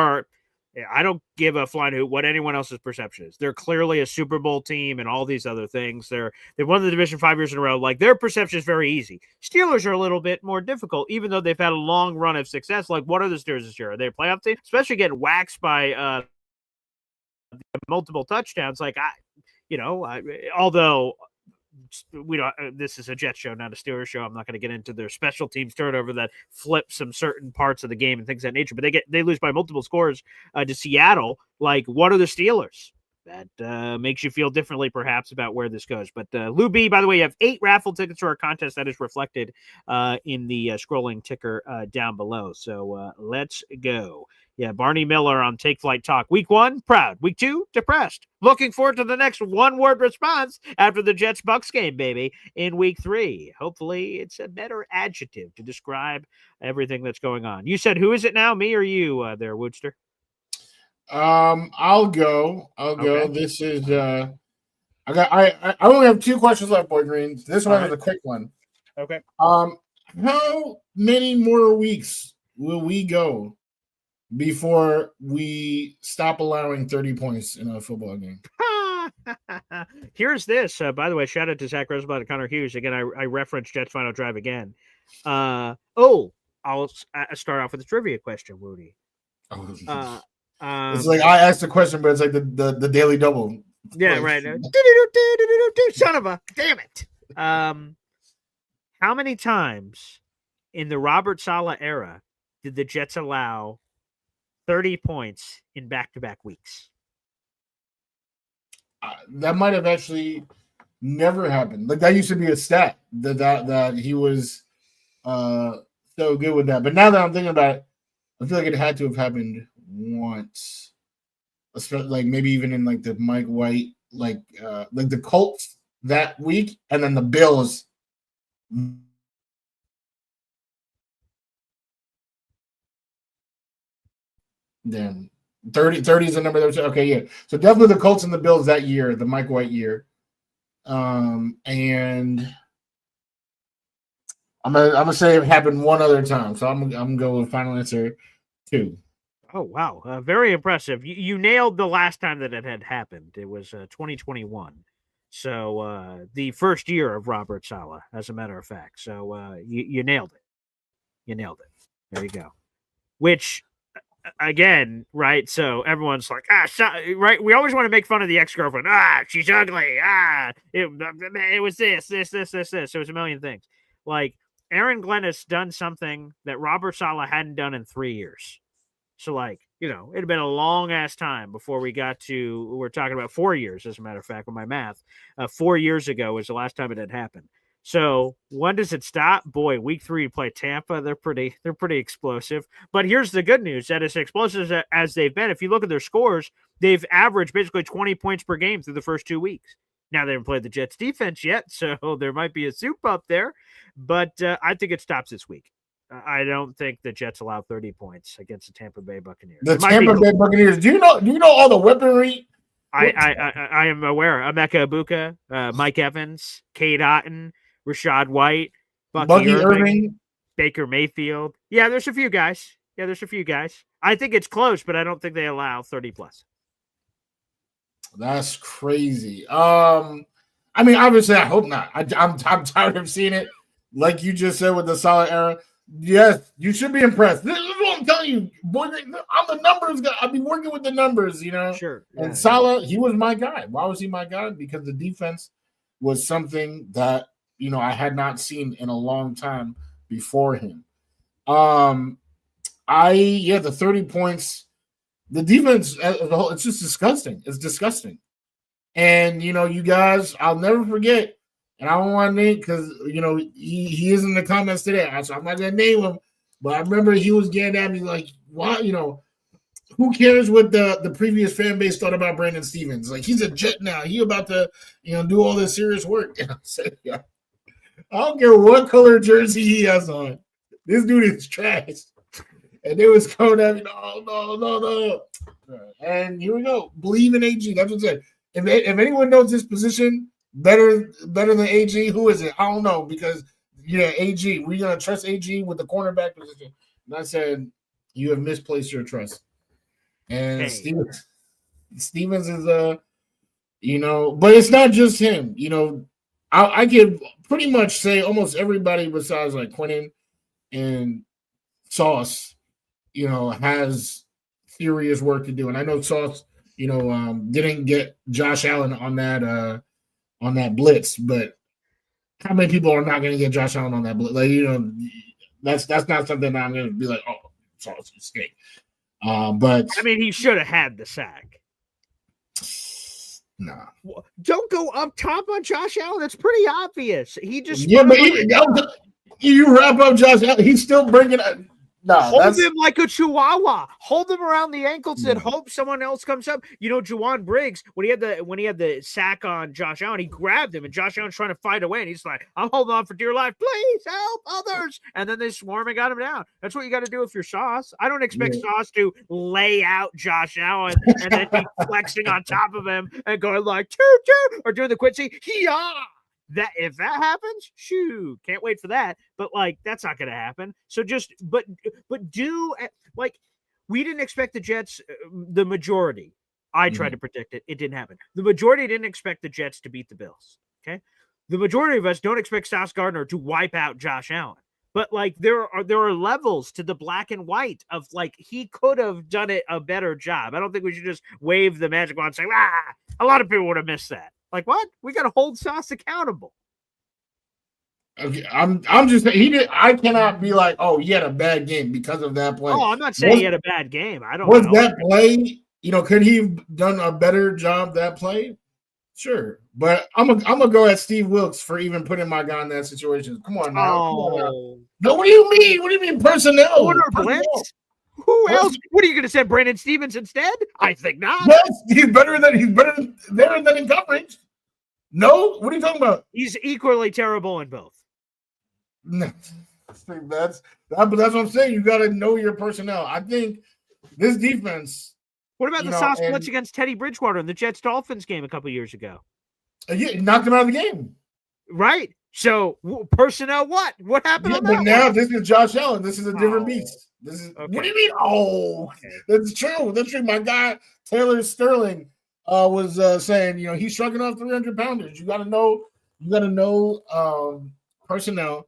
I don't give a flying hoot what anyone else's perception is. They're clearly a Super Bowl team and all these other things. They've won the division 5 years in a row. Their perception is very easy. Steelers are a little bit more difficult, even though they've had a long run of success. What are the Steelers this year? Are they a playoff team? Especially getting waxed by multiple touchdowns. Although we don't, this is a Jets show, not a Steelers show. I'm not going to get into their special teams turnover that flips some certain parts of the game and things of that nature, but they lose by multiple scores to Seattle. What are the Steelers? That makes you feel differently perhaps about where this goes. But Lou B, by the way, you have 8 raffle tickets for our contest that is reflected in the scrolling ticker down below. So let's go. Yeah, Barney Miller on Take Flight Talk. Week 1, proud. Week 2, depressed. Looking forward to the next one-word response after the Jets-Bucs game, baby, in week 3. Hopefully it's a better adjective to describe everything that's going on. You said, who is it now, me or you there, Woodster? I'll go. Okay. This is I only have 2 questions left, Boy Greens. This one is a quick one. Okay. How many more weeks will we go before we stop allowing 30 points in a football game? Here's this. By the way, shout out to Zach Rosenblatt and Connor Hughes. Again, I referenced Jets Final Drive again. I'll start off with a trivia question, Woody. It's I asked the question, but it's the Daily Double Yeah, Like, right. Son of a damn it. How many times in the Robert Saleh era did the Jets allow 30 points in back-to-back weeks? that might have actually never happened. Like that used to be a stat that he was so good with that. But now that I'm thinking about it, I feel like it had to have happened once. Like maybe even in like the Mike White, like the Colts that week, and then the Bills. Then 30 is the number that was okay, yeah. So definitely the Colts and the Bills that year, the Mike White year. And I'm gonna say it happened one other time. So I'm gonna go with final answer 2. Oh, wow. Very impressive. You nailed the last time that it had happened. It was 2021. So the first year of Robert Saleh, as a matter of fact. So you nailed it. You nailed it. There you go. Which, again, right? So everyone's like, right? We always want to make fun of the ex-girlfriend. She's ugly. It was this. It was a million things. Like, Aaron Glenn has done something that Robert Saleh hadn't done in 3 years. So, like, it had been a long ass time before we got to, we're talking about 4 years, as a matter of fact, with my math. 4 years ago was the last time it had happened. So when does it stop? Boy, week 3 you play Tampa. They're pretty explosive. But here's the good news: that as explosive as they've been, if you look at their scores, they've averaged basically 20 points per game through the first 2 weeks. Now they haven't played the Jets defense yet, so there might be a soup up there. But I think it stops this week. I don't think the Jets allow 30 points against the Tampa Bay Buccaneers. The Tampa Bay Buccaneers. Do you know all the weaponry? I am aware. Emeka Ibuka, Mike Evans, Cade Otton, Rashad White, Bucky Irving, Baker Mayfield. Yeah, there's a few guys. I think it's close, but I don't think they allow 30 plus. That's crazy. I mean, obviously, I hope not. I'm tired of seeing it. Like you just said with the Saleh era. Yes, you should be impressed. This is what I'm telling you, boy. I'm the numbers guy. I've been working with the numbers, Sure. Yeah, and Saleh, he was my guy. Why was he my guy? Because the defense was something that I had not seen in a long time before him. The 30 points, the defense as a whole, it's just disgusting. It's disgusting. And you guys, I'll never forget. And I don't want to name because he is in the comments today, so I'm not gonna name him. But I remember he was getting at me like, "Why? Who cares what the previous fan base thought about Brandon Stevens? Like he's a Jet now. He about to do all this serious work." And I said, "Yeah, I don't care what color jersey he has on. This dude is trash." And they was coming at me, no. And here we go. Believe in AG. That's what I said. If anyone knows this position better than AG, who is it? I don't know, because AG, we're gonna trust AG with the cornerback position. And I said, you have misplaced your trust. And Stevens is but it's not just him. I could pretty much say almost everybody besides like Quinnen and Sauce, has serious work to do. And I know Sauce, didn't get Josh Allen on that blitz, but how many people are not going to get Josh Allen on that blitz? Like, that's not something that I'm going to be like, oh, Sauce escape. But I mean, he should have had the sack. Nah. Don't go up top on Josh Allen. That's pretty obvious. He just but you wrap up Josh Allen, he's still bringing it. No, hold him like a chihuahua. Hold him around the ankles and hope someone else comes up. Juwan Briggs, when he had the sack on Josh Allen, he grabbed him, and Josh Allen's trying to fight away, and he's like, "I'm holding on for dear life. Please help others." And then they swarm and got him down. That's what you got to do if you're Sauce. I don't expect Sauce to lay out Josh Allen and then be flexing on top of him and going like choo, or doing the Quincy. That if that happens, shoot, can't wait for that. But like, that's not going to happen. So just, but do like, we didn't expect the Jets, the majority. I tried to predict it. It didn't happen. The majority didn't expect the Jets to beat the Bills. Okay. The majority of us don't expect Sauce Gardner to wipe out Josh Allen. But like, there are levels to the black and white of like, he could have done it a better job. I don't think we should just wave the magic wand and say, A lot of people would have missed that. Like, what? We got to hold Sauce accountable. Okay, I'm just he did. I cannot be like, oh, he had a bad game because of that play. Oh, I'm not saying he had a bad game. I don't was know. that play? Could he have done a better job that play? Sure, but I'm gonna go at Steve Wilks for even putting my guy in that situation. Come on now. Oh, no, what do you mean? What do you mean personnel? Order blitz? Who else? What are you going to send Brandon Stevens instead? I think not. Yes, he's better than in coverage. No, what are you talking about? He's equally terrible in both. No, that's what I'm saying. You got to know your personnel. I think this defense. What about the Sauce blitz against Teddy Bridgewater in the Jets-Dolphins game a couple years ago? Yeah, knocked him out of the game. Right. So personnel, what? What happened on that? But now this is Josh Allen. This is a different beast. This is okay. What do you mean? Oh, okay. That's true. That's true. My guy Taylor Sterling was saying, he's shrugging off 300-pounders. You got to know personnel.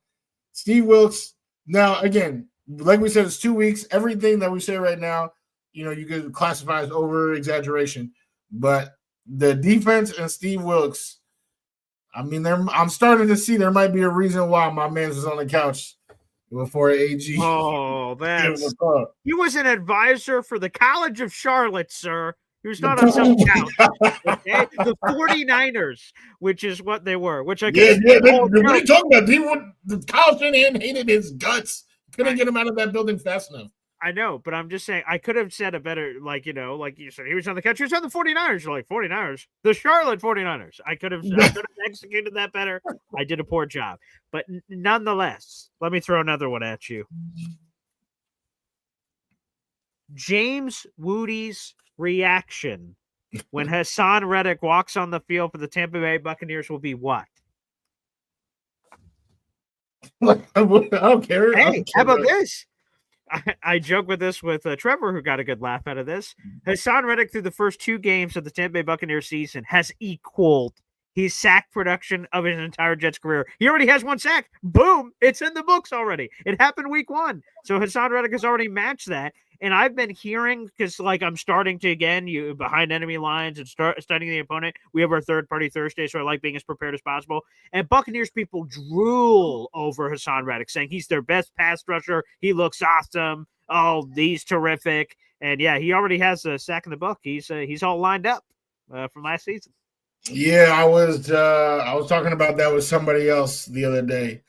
Steve Wilks. Now, again, like we said, it's 2 weeks. Everything that we say right now, you could classify as over exaggeration. But the defense and Steve Wilks, I mean, I'm starting to see there might be a reason why my man was on the couch before AG. Oh, he was an advisor for the College of Charlotte, sir. He was not on some couch. Okay? The 49ers, which is what they were. Which I guess. Yeah. What are you talking about? The Kyle Shanahan hated his guts. Couldn't get him out of that building fast enough. I know, but I'm just saying I could have said a better, like you said, he was on the couch. He was on the 49ers. You're like, 49ers? The Charlotte 49ers. I could have executed that better. I did a poor job. But nonetheless, let me throw another one at you. James Wudi's reaction when Hassan Reddick walks on the field for the Tampa Bay Buccaneers will be what? I don't care. Hey, how about this? I joke with this with Trevor, who got a good laugh out of this. Hassan Reddick, through the first 2 games of the Tampa Bay Buccaneers season, has equaled his sack production of his entire Jets career. He already has 1 sack. Boom. It's in the books already. It happened week 1. So Hassan Reddick has already matched that. And I've been hearing, because I'm starting to, again, behind enemy lines and start studying the opponent. We have our third-party Thursday, so I like being as prepared as possible. And Buccaneers people drool over Hassan Reddick, saying he's their best pass rusher. He looks awesome. Oh, he's terrific. And, yeah, he already has a sack in the book. He's all lined up from last season. Yeah, I was talking about that with somebody else the other day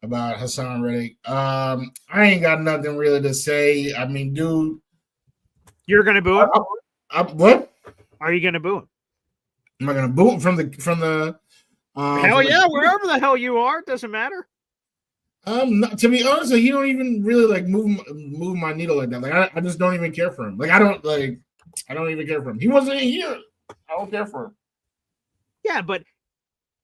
about Hassan Reddick. I ain't got nothing really to say. I mean, dude, you're gonna boo him. What? Are you gonna boo him? Am I gonna boo him from the? Hell yeah, wherever the hell you are, it doesn't matter. To be honest, he don't even really move my needle like that. Like I just don't even care for him. I don't even care for him. He wasn't here. I don't care for him. Yeah, but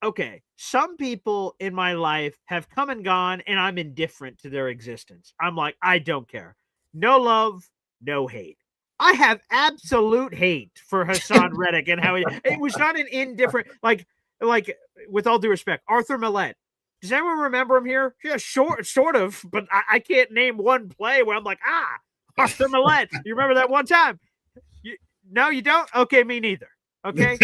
okay. Some people in my life have come and gone, and I'm indifferent to their existence. I'm like, I don't care. No love, no hate. I have absolute hate for Hassan Reddick and how it was not an indifferent, like with all due respect, Arthur Millette. Does anyone remember him here? Yeah, sort of, but I can't name one play where I'm like, Arthur Millette. You remember that one time? No, you don't? Okay, me neither. Okay?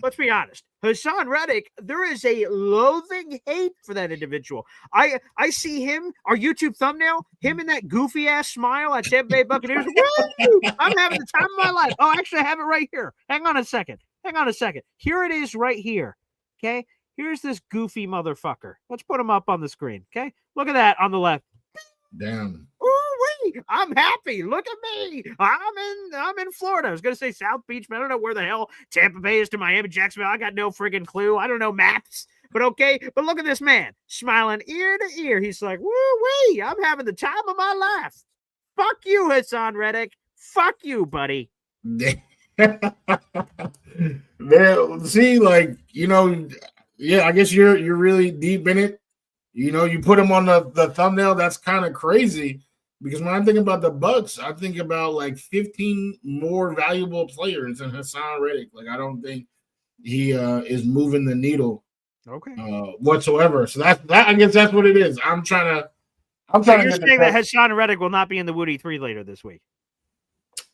Let's be honest. Hassan Reddick, there is a loathing hate for that individual. I see him, our YouTube thumbnail, him in that goofy ass smile at Tampa Bay Buccaneers. Woo! I'm having the time of my life. Oh, actually, I have it right here. Hang on a second. Here it is right here. Okay? Here's this goofy motherfucker. Let's put him up on the screen. Okay? Look at that on the left. Damn. Ooh-wee. I'm happy. Look at me. I'm in Florida. I was going to say South Beach, but I don't know where the hell Tampa Bay is to Miami, Jacksonville. I got no friggin' clue. I don't know maps. But okay. But look at this man smiling ear to ear. He's like, woo-wee. I'm having the time of my life. Fuck you, Hassan Reddick. Fuck you, buddy. See, yeah, I guess you're really deep in it. You put him on the thumbnail. That's kind of crazy because when I think about the Bucs, I think about 15 more valuable players than Hassan Reddick. I don't think he is moving the needle, whatsoever. So that I guess that's what it is. I'm trying to. You're saying that Hassan Reddick will not be in the Wudi 3 later this week?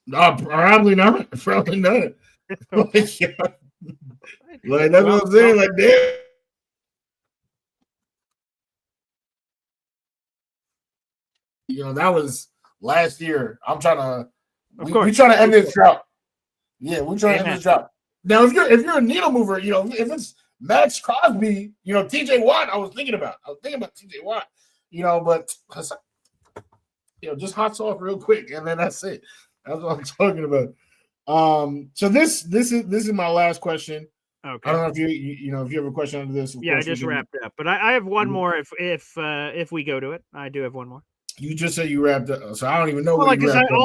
No, probably not. Probably not. Like that's what I'm saying. Like, damn. That was last year. I'm trying to. We trying to end this drought. Yeah, we trying to end this drought. Now, if you're a needle mover, if it's Max Crosby, TJ Watt, I was thinking about TJ Watt, but just hot sauce real quick, and then that's it. That's what I'm talking about. So this is my last question. Okay. I don't know if you have a question under this. Yeah, I just wrapped up, but I have one more. If we go to it, I do have one more. You just said you wrapped up, so I don't even know well, what you wrapped up.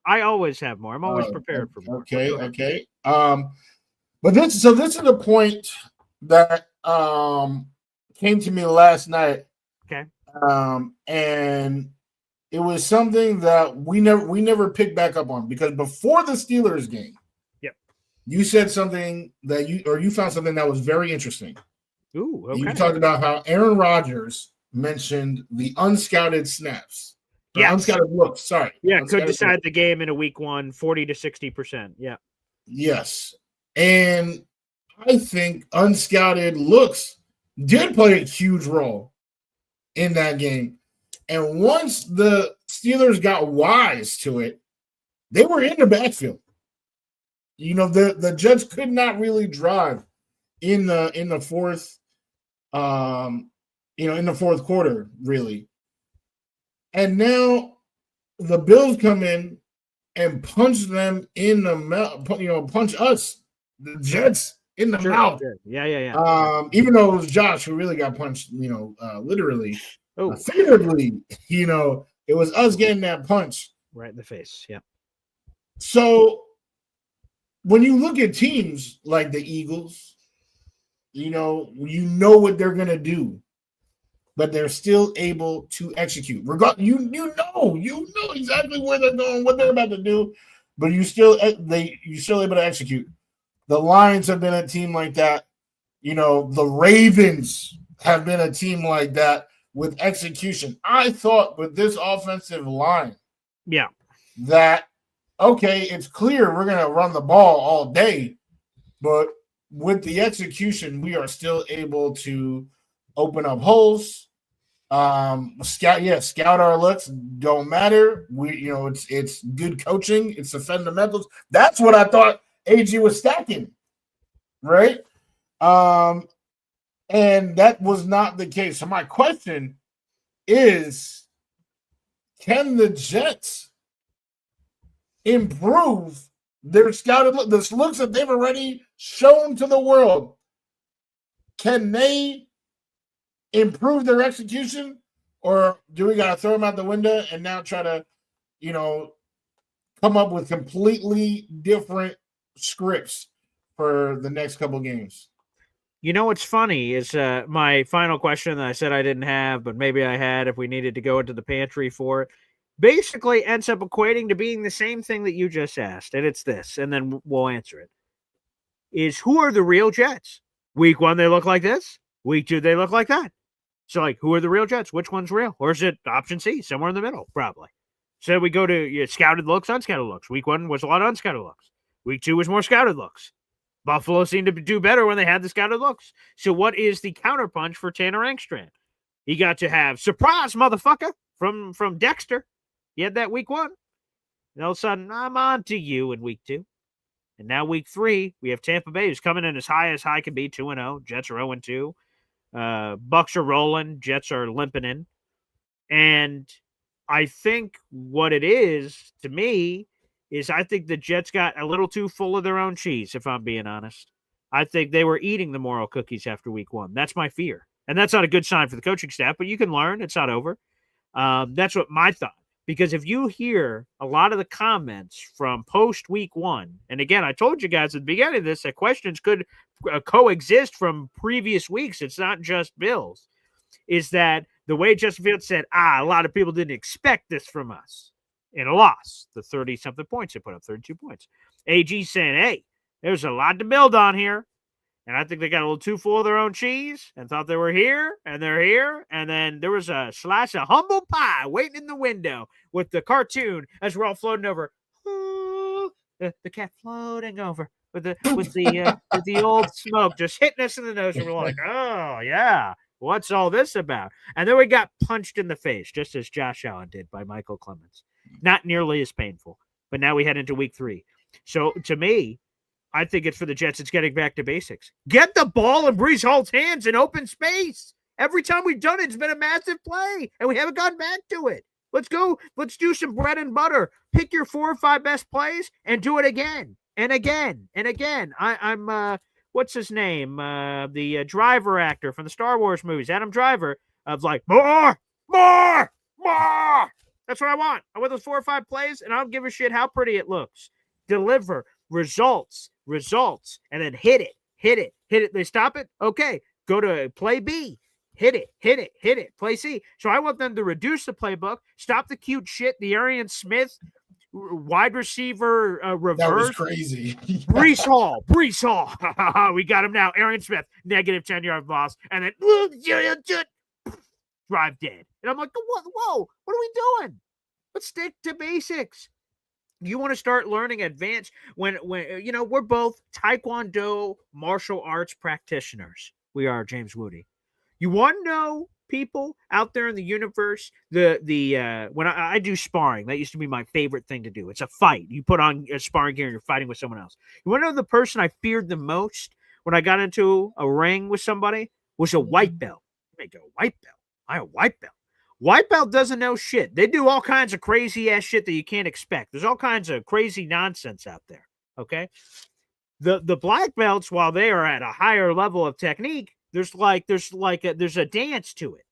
I always have more. I'm always Oh, prepared for more. Okay. But this is the point that came to me last night. Okay. And it was something that we never picked back up on, because before the Steelers game, you said something that you found something that was very interesting. Ooh, okay. You talked about how Aaron Rodgers mentioned the unscouted snaps. Unscouted looks, sorry. Yeah, could decide the game in a week 1, 40 to 60%. Yeah. Yes. And I think unscouted looks did play a huge role in that game. And once the Steelers got wise to it, they were in the backfield. The Jets could not really drive in the fourth in the fourth quarter, really. And now the Bills come in and punch them in the mouth, punch us, the Jets, in the mouth. Sure. Yeah. Even though it was Josh who really got punched, literally, figuratively, it was us getting that punch. Right in the face, yeah. So when you look at teams like the Eagles, you know what they're going to do, but they're still able to execute. You know exactly where they're going, what they're about to do, but you're still able to execute. The Lions have been a team like that. The Ravens have been a team like that with execution. I thought with this offensive line, that okay, it's clear we're going to run the ball all day, but with the execution, we are still able to open up holes. Scout our looks. Don't matter. It's good coaching. It's the fundamentals. That's what I thought AG was stacking, right? And that was not the case. So my question is, can the Jets improve their scouted look, the looks that they've already shown to the world? Can they improve their execution, or do we got to throw them out the window and now try to, come up with completely different scripts for the next couple games? What's funny is my final question that I said I didn't have, but maybe I had if we needed to go into the pantry for it, basically ends up equating to being the same thing that you just asked, and it's this, and then we'll answer it. Is who are the real Jets? Week 1, they look like this. Week 2, they look like that. So, who are the real Jets? Which one's real? Or is it option C, somewhere in the middle, probably? So we go to scouted looks, unscouted looks. Week 1 was a lot of unscouted looks. Week 2 was more scouted looks. Buffalo seemed to do better when they had the scouted looks. So what is the counterpunch for Tanner Engstrand? He got to have surprise, motherfucker, from Dexter. He had that week 1. And all of a sudden, I'm on to you in week 2. And now week 3, we have Tampa Bay, who's coming in as high can be, 2-0. Jets are 0-2. Bucs are rolling. Jets are limping in. And I think what it is, to me, is I think the Jets got a little too full of their own cheese, if I'm being honest. I think they were eating the moral cookies after week 1. That's my fear. And that's not a good sign for the coaching staff, but you can learn. It's not over. That's what my thought. Because if you hear a lot of the comments from post week 1, and again, I told you guys at the beginning of this that questions could coexist from previous weeks. It's not just Bills. Is that the way Justin Fields said, a lot of people didn't expect this from us in a loss. The 30-something points they put up, 32 points. AG saying, hey, there's a lot to build on here. And I think they got a little too full of their own cheese and thought they were here, and they're here. And then there was a slice of humble pie waiting in the window with the cartoon as we're all floating over. Ooh, the cat floating over. with the old smoke just hitting us in the nose, and we're like, oh yeah, what's all this about? And then we got punched in the face, just as Josh Allen did by Michael Clemens. Not nearly as painful, but now we head into week 3. So to me, I think it's for the Jets. It's getting back to basics. Get the ball in Breece Hall's hands in open space. Every time we've done it, it's been a massive play, and we haven't gotten back to it. Let's go. Let's do some bread and butter. Pick your 4 or 5 best plays and do it again and again and again. I'm what's his name? The Driver actor from the Star Wars movies, Adam Driver, of like more. That's what I want. I want those 4 or 5 plays, and I don't give a shit how pretty it looks. Deliver results, and then hit it. They stop it. Okay, go to play B. Hit it. Play C. So I want them to reduce the playbook, stop the cute shit, the Arian Smith wide receiver reverse. That was crazy. Breece Hall. We got him now. Arian Smith, negative 10-yard loss, and then drive dead. And I'm like, whoa, what are we doing? Let's stick to basics. You want to start learning advanced when we're both Taekwondo martial arts practitioners. We are, James Wudi. You want to know people out there in the universe? When I do sparring, that used to be my favorite thing to do. It's a fight. You put on a sparring gear and you're fighting with someone else. You want to know the person I feared the most when I got into a ring with somebody was a white belt. You may go, white belt? I'm a white belt. White belt doesn't know shit. They do all kinds of crazy ass shit that you can't expect. There's all kinds of crazy nonsense out there. Okay. The black belts, while they are at a higher level of technique, there's a dance to it.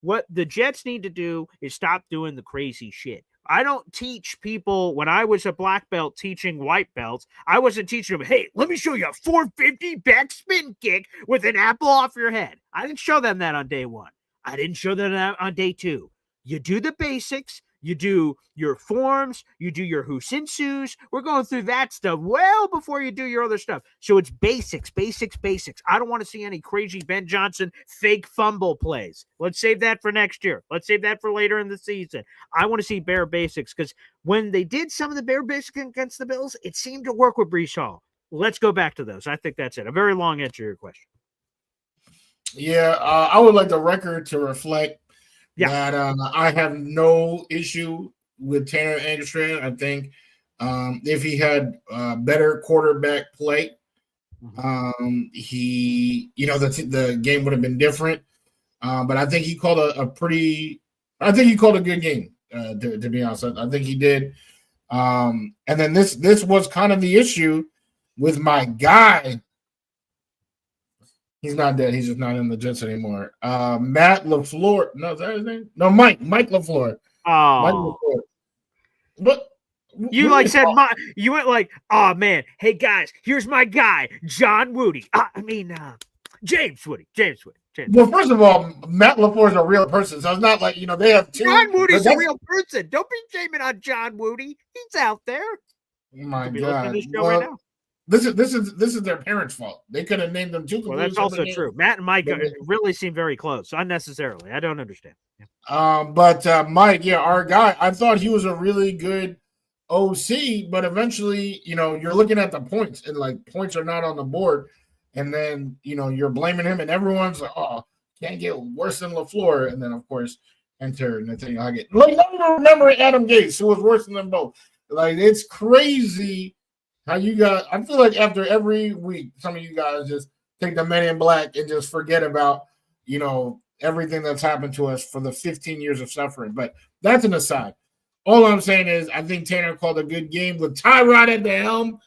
What the Jets need to do is stop doing the crazy shit. I don't teach people. When I was a black belt teaching white belts, I wasn't teaching them, hey, let me show you a 450 backspin kick with an apple off your head. I didn't show them that on day 1. I didn't show them that on day 2. You do the basics. You do your forms. You do your Husinsus. We're going through that stuff well before you do your other stuff. So it's basics. I don't want to see any crazy Ben Johnson fake fumble plays. Let's save that for next year. Let's save that for later in the season. I want to see bare basics, because when they did some of the bare basics against the Bills, it seemed to work with Breece Hall. Let's go back to those. I think that's it. A very long answer to your question. Yeah, I would like the record to reflect that I have no issue with Tanner Anderson. I think if he had better quarterback play, the game would have been different. But I think he called a good game. To be honest, I think he did. And then this was kind of the issue with my guy. He's not dead. He's just not in the Jets anymore. Matt LaFleur. No, is that his name? No, Mike LaFleur. Oh, Mike LaFleur. But you you went like, oh man, hey guys, here's my guy, John Wudi. James Wudi. Well, first of all, Matt LaFleur is a real person, so it's not like they have two. John Woody's a real person. Don't be shaming on John Wudi. He's out there. Oh my God. This is their parents' fault. They could have named them two. Well, that's also true. Matt and Mike really seem very close, unnecessarily. I don't understand. Yeah. But Mike, our guy, I thought he was a really good OC, but eventually, you're looking at the points, and like points are not on the board, and then you're blaming him, and everyone's like, "Oh, can't get worse than LaFleur," and then of course enter Nathaniel Hackett. Like, I don't remember Adam Gase, who was worse than them both. Like, it's crazy. How you guys, I feel like after every week, some of you guys just take the Men in Black and just forget about, everything that's happened to us for the 15 years of suffering. But that's an aside. All I'm saying is I think Tanner called a good game with Tyrod at the helm,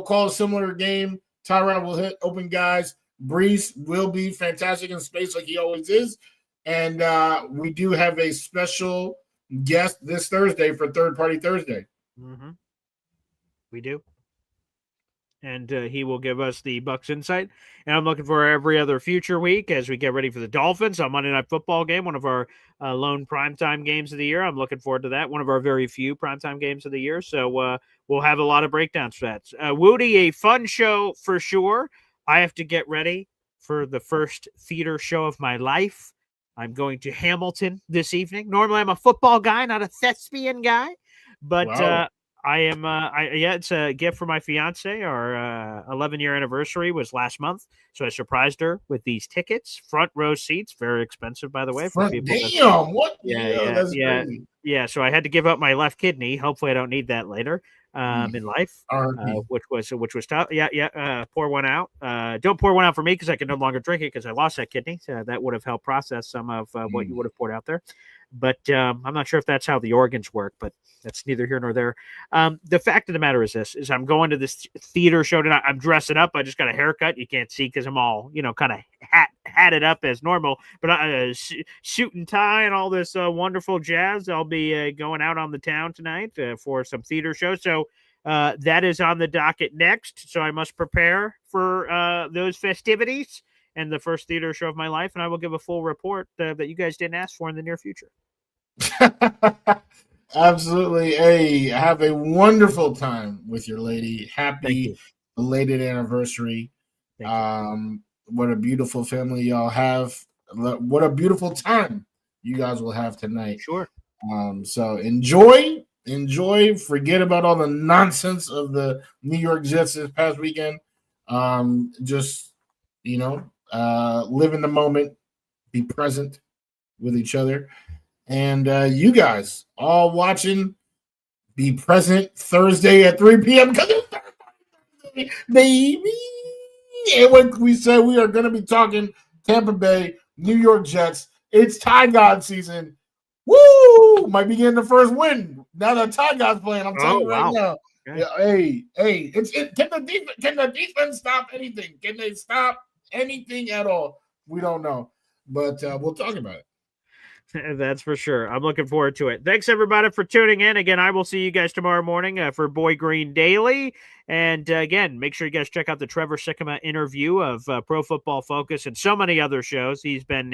call a similar game. Tyrod will hit open guys. Breece will be fantastic in space like he always is. And we do have a special guest this Thursday for Third Party Thursday. Mm-hmm. We do. And he will give us the Bucs insight. And I'm looking for every other future week as we get ready for the Dolphins on Monday Night Football game, one of our lone primetime games of the year. I'm looking forward to that, one of our very few primetime games of the year. So we'll have a lot of breakdowns for that. Wudi, a fun show for sure. I have to get ready for the first theater show of my life. I'm going to Hamilton this evening. Normally I'm a football guy, not a thespian guy. But wow. I am. It's a gift for my fiance. Our 11-year anniversary was last month, so I surprised her with these tickets, front row seats, very expensive, by the way, for people. Damn, what? Yeah, That's crazy. yeah. So I had to give up my left kidney. Hopefully, I don't need that later in life, which was tough. Yeah. Pour one out. Don't pour one out for me because I can no longer drink it because I lost that kidney. So that would have helped process some of what you would have poured out there. But I'm not sure if that's how the organs work, but that's neither here nor there. The fact of the matter is this, is I'm going to this theater show tonight. I'm dressing up. I just got a haircut. You can't see because I'm all, kind of hatted up as normal, but suit and tie and all this wonderful jazz. I'll be going out on the town tonight for some theater shows. So that is on the docket next. So I must prepare for those festivities and the first theater show of my life. And I will give a full report that you guys didn't ask for in the near future. Absolutely. Hey, have a wonderful time with your lady. Happy belated anniversary. What a beautiful family y'all have. What a beautiful time you guys will have tonight. Sure. So enjoy. Forget about all the nonsense of the New York Jets this past weekend. Just, live in the moment, be present with each other. And you guys all watching, be present Thursday at 3 p.m. Baby. And when we said we are going to be talking Tampa Bay, New York Jets, it's Ty God season. Woo! Might be getting the first win now that Ty God's playing. I'm telling you right now. Okay. Yeah, hey, can the defense stop anything? Can they stop anything at all? We don't know, but we'll talk about it. That's for sure. I'm looking forward to it. Thanks, everybody, for tuning in. Again, I will see you guys tomorrow morning for Boy Green Daily. And again, make sure you guys check out the Trevor Sikkema interview of Pro Football Focus and so many other shows. He's been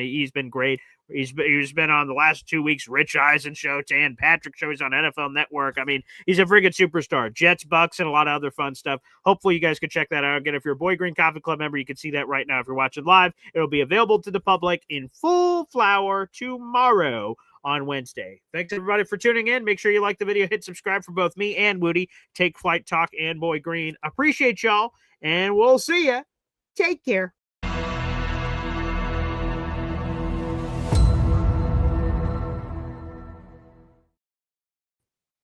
great. He's been on the last 2 weeks, Rich Eisen show, Dan Patrick show. He's on NFL Network. I mean, he's a friggin' superstar. Jets, Bucs, and a lot of other fun stuff. Hopefully, you guys can check that out. Again, if you're a Boy Green Coffee Club member, you can see that right now. If you're watching live, it'll be available to the public in full flower tomorrow on Wednesday. Thanks, everybody, for tuning in. Make sure you like the video. Hit subscribe for both me and Wudi. Take Flight Talk and Boy Green. Appreciate y'all, and we'll see ya. Take care.